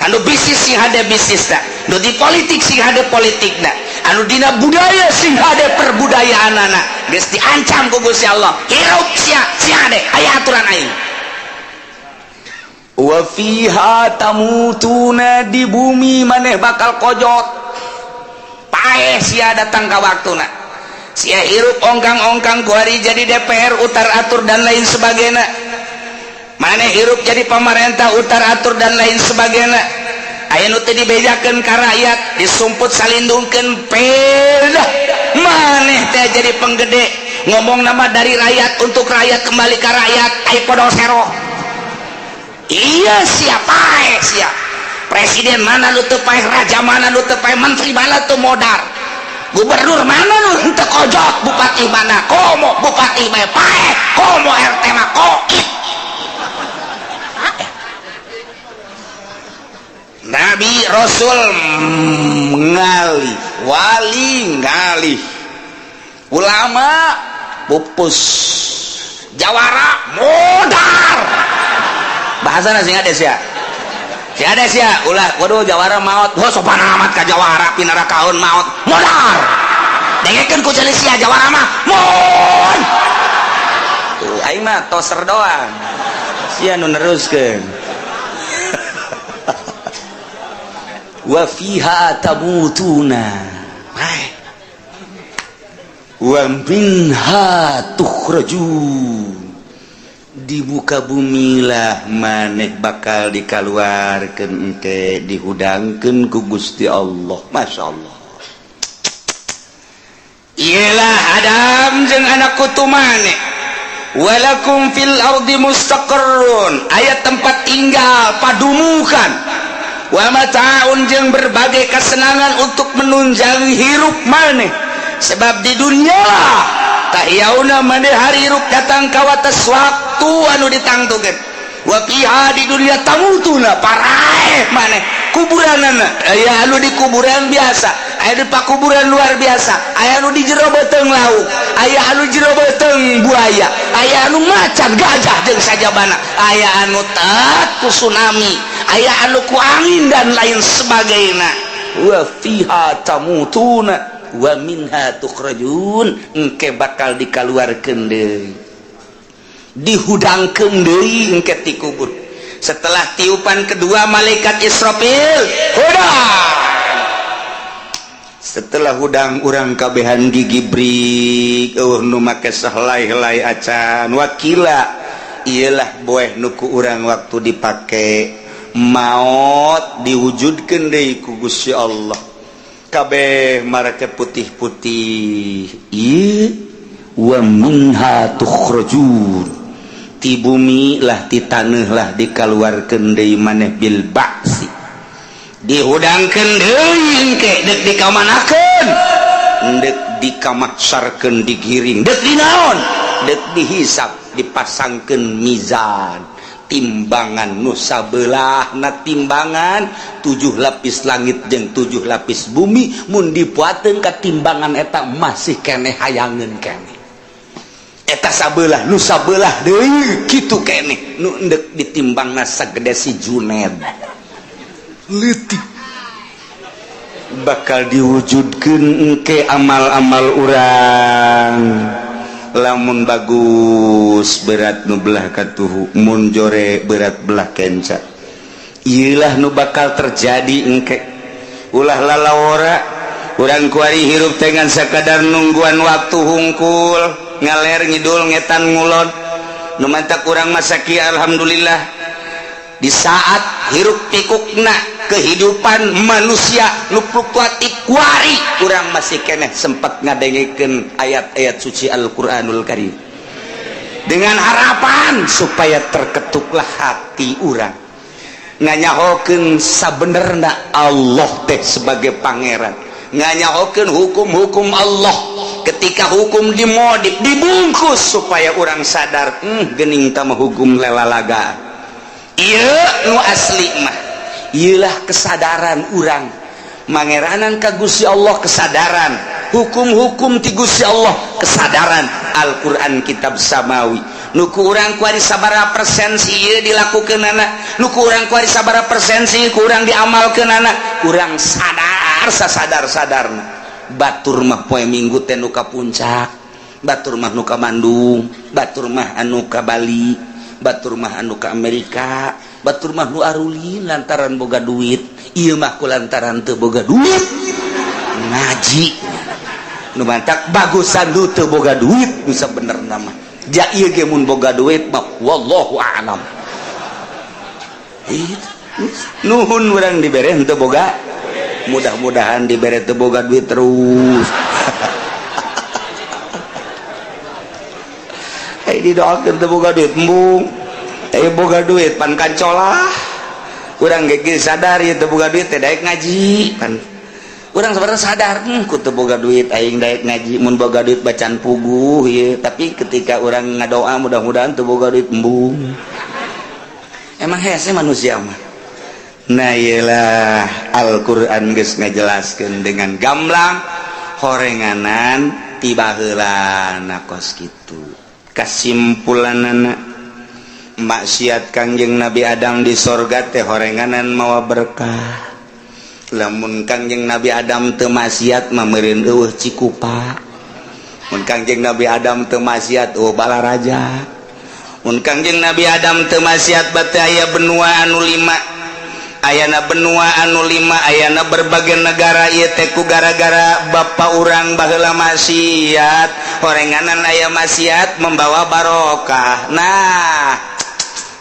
anu bisnis sing hade bisnisna, nu di politik sing hade politikna, anu dina budaya sing hade perbudayaanana geus diancam ku Gusti Allah. Hirup sia hade aya aturan aing. Wa fiha tamutuna, di bumi maneh bakal kojot paeh sia datang ka waktuna. Sia hirup ongkang-ongkang ku hari jadi DPR utar atur dan lain sebagainya. Maneh hirup jadi pemerintah utar atur dan lain sebagainya. Aya nu teu dibejakeun ka rakyat, disumput salindungkeun perdah. Maneh teh jadi penggede, ngomong nama dari rakyat untuk rakyat kembali ke rakyat, ai podol sero. Iya siapa siap presiden mana lu teu paeh, raja mana lu teu paeh, menteri mana tuh modar, gubernur mana lu henteu kojot, bupati mana komo, bupati mah paeh, komo RT mah koit. Nabi Rasul ngalih, wali ngalih, ulama pupus, jawara modar. Bahasana sing ades ya, si ades ya, ulah, waduh jawara maot, wah sopan amat ka jawara, pinara kaun maot, modar. Dengekeun ku ceuli sia jawara mah, mon. Tuh, aing mah toser doang, sia nu neruskeun. Wa fiha tamutuna wa minha tukhrajun, di muka bumi lah maneh bakal dikaluarkeun engke dihudangkeun ku Gusti Allah. Masya Allah. Ialah Adam jeung anak kutu maneh, walakum fil ardi mustaqarrun, aya tempat tinggal padumukan, wa mata'un jeung berbagai kesenangan untuk menunjang hirup maneh. Sebab di dunia lah tahyauna maneh harirup datang ka wates waktu anu ditangtukeun. Wa fiha, di dunia tamutuna paraeh maneh kuburanana, aya anu di kuburan biasa aya di pakuburan luar biasa, aya anu di jero beuteung lauk, aya anu jero beuteung buaya, aya anu macan gajah jeung sajabana, aya anu tet ku tsunami, aya anu ku angin dan lain sebagainya. Wa fiha tamutuna wa minha tukhrajun, engke bakal dikaluarkeun deui, dihudangkeun deui engke ti kubur. Setelah tiupan kedua malaikat Israfil, hudang. Setelah hudang urang kabehan gigibrik, nu make sahelai-helai acan wakila, iyalah boeh nuku urang waktu dipake maut diwujudkeun deui ku Gusti Allah. Kabeh marake putih-putih. Ieu wa minha tukhrajun, ti bumi lah ti taneuh lah dikaluarkeun deui maneh bil ba'si, dihudangkeun deui engke deuk dikamanakeun, deuk dikamaksarkeun digiring, deuk dinaon, deuk dihisab, dipasangkeun mizan, timbangan nu sabelahna timbangan 7 lapis langit jeung 7 lapis bumi, mun dipuateun ka timbangan eta masih keneh hayangeun keneh. Eta sabelah nu sabelah deui kitu keneh, nu endek ditimbangna sagede si Juned leutik. Bakal diwujudkeun engke amal-amal urang, lamun bagus berat nu belah katuhu, mun jore berat belah kenca. Ieulah nu bakal terjadi engke. Ulah lalawora urang kuari hirup dengan sakadar nungguan waktu hungkul, ngaler ngidul ngetan ngulon, nu mantak urang masaki alhamdulillah di saat hirup pikukna kehidupan manusia nu fluktuatif kuari urang masih keneh sempat ngadengikeun ayat-ayat suci Al-Qur'anul Karim dengan harapan supaya terketuklah hati urang nganyahokeun sabenerna Allah teh sebagai pangeran, nganyahokeun hukum-hukum Allah. Ketika hukum dimodif dibungkus supaya orang sadar geuning tah hukum lelalaga. Ieu nu asli mah ieulah kesadaran urang mangeranan ka Gusti Allah, kesadaran hukum-hukum ti Gusti Allah, kesadaran Al-Qur'an kitab samawi. Nuku urang kuari sabaraha persen ieu dilakukeunana, nuku urang kuari sabaraha persen ku urang diamalkeunana, urang sadar sasadar-sadarna. Batur mah poe minggu teh nu ka puncak, batur mah nu ka Bandung, batur mah anu ka Bali, batur mah anu ka Amerika, batur mah nu arulin lantaran boga duit. Ieu mah ku lantaran teu boga duit ngaji. Nu mantak bagusan du teu boga duit nu sabenerna mah. Ja ieu ge mun boga duit mah wallahu a'lam. Nuhun urang dibere henteu boga, mudah-mudahan dibere teu boga duit terus. Didoakeun teu boga duit embung, boga duit pan kancolah. Urang ge sadar ieu teu boga duit teh daek ngaji pan. Urang sabarang sadar ku teu boga duit aing daek ngaji, mun boga duit bacaan puguh ieu, tapi ketika urang ngadoa mudah-mudahan teu boga duit embung. Emang hese manusia mah. Nah iyalah Al-Qur'an geus ngajelaskeun dengan gamblang horenganan tiba heula nakos kitu. Kasimpulanana maksiat Kangjeng Nabi Adam di sorga teh horenganan mawa berkah. Lamun Kangjeng Nabi Adam teu maksiat mah meureun eueuh cikupa. Mun Kangjeng Nabi Adam teu maksiat balaraja. Mun Kangjeng Nabi Adam teu maksiat bate aya benua anu 5. Ayana benua anu 5, ayana berbagai negara ieu teh ku gara-gara bapa urang baheula maksiat. Horenganan aya maksiat membawa barokah. Nah,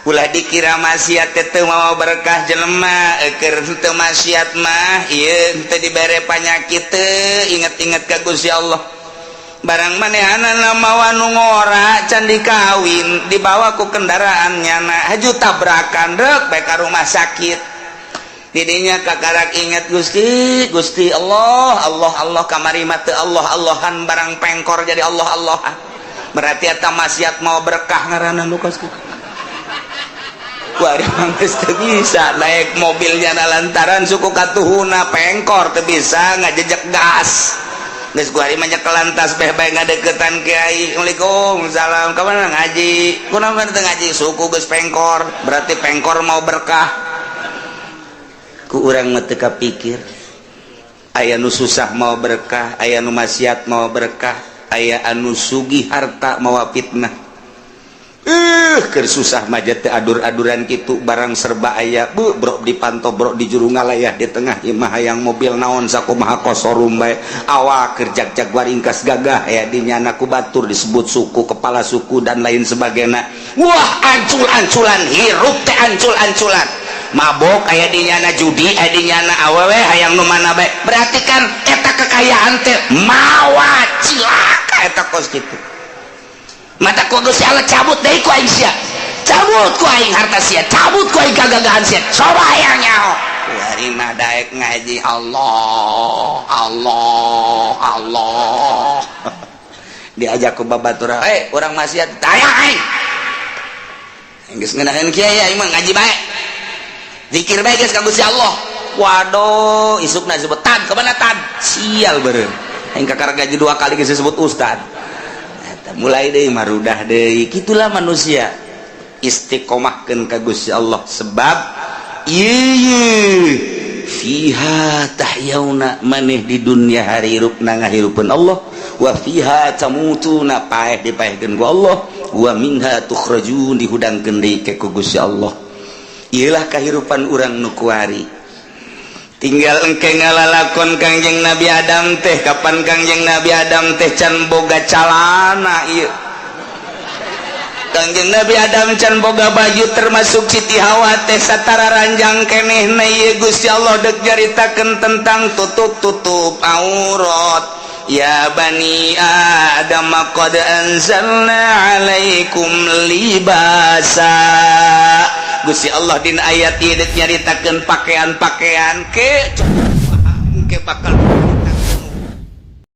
ulah dikira maksiat teh mawa berkah jelema, keur teu maksiat mah ieu teu dibere panyakit teu, inget-inget ka Gusti Allah. Barang manehanana mawa nu ngora can dikawin dibawa ku kendaraan nyana haju tabrakan rek bae ka rumah sakit. Didinya kakarak inget Gusti Allah kamari mah teu Allah-Allahan barang pengkor jadi Allah-Allah. Berarti eta maksiat mau berkah ngaranna nu kos. bisa naik mobilnya lantaran suku katuhuna pengkor teu bisa ngajejek gas geus gua mah nya kelantas bae ngadeukeutan kiai. Waalaikumsalam kamana ngaji kunaon teu ngaji suku geus pengkor berarti pengkor mau berkah ku urang mah teu kapikir aya nu susah mau berkah aya nu maksiat mau berkah aya anu sugih harta mau fitnah keur susah mah teh adur-aduran kitu barang serba aya bro dipantau bro di juru ngalayah di tengah imah hayang mobil naon sakumaha kosorum bae awak kerja jagwar ringkas gagah aya di nyana ku batur disebut suku kepala suku dan lain sebagainya. Wah ancul-anculan hirup teh ancul-anculan mabok aya di nyana judi aya di nyana awewe hayang nu mana bae berarti kan eta kekayaan teh mawa cilaka eta kos kitu. Mata ku Gusti Allah cabut deui ku aing sia. Cabut ku aing harta sia, cabut ku aing kagagahan sia. Coba hayang nyaho. Kuari mah daek ngaji Allah. Diajak ku babaturan, urang maksiat tayang aing. Geus ngeunaheun kieu aing mah ngaji bae. Zikir bae geus ka Gusti Allah. Waduh, isukna disebut tad, kemana tad? Sial beureun. Aing kakar gaji 2 kali geus disebut ustad. Mulai deh marudah deh gitulah manusia istiqomahkeun ka Gusti Allah sebab ieu fiha tahyauna maneh di dunia hareureupna ngahirupeun Allah wa fiha tamutuna paeh dipaehkeun ku Allah wa minha tukhrajun dihudangkeun deui ka Gusti Allah. Ieulah kahirupan urang nu kuari tinggal engke ngalalakon Kangjeng Nabi Adam teh kapan Kangjeng Nabi Adam teh can boga calana ieu Kangjeng Nabi Adam can boga baju termasuk Siti Hawa teh satara ranjang kenehna ieu Gusti Allah deuk jaritakeun tentang tutup aurat ya bani Adam qad anzalna alaikum libasa. Gusti Allah dina ayat ieu nyaritakeun pakaian-pakaian ke bakal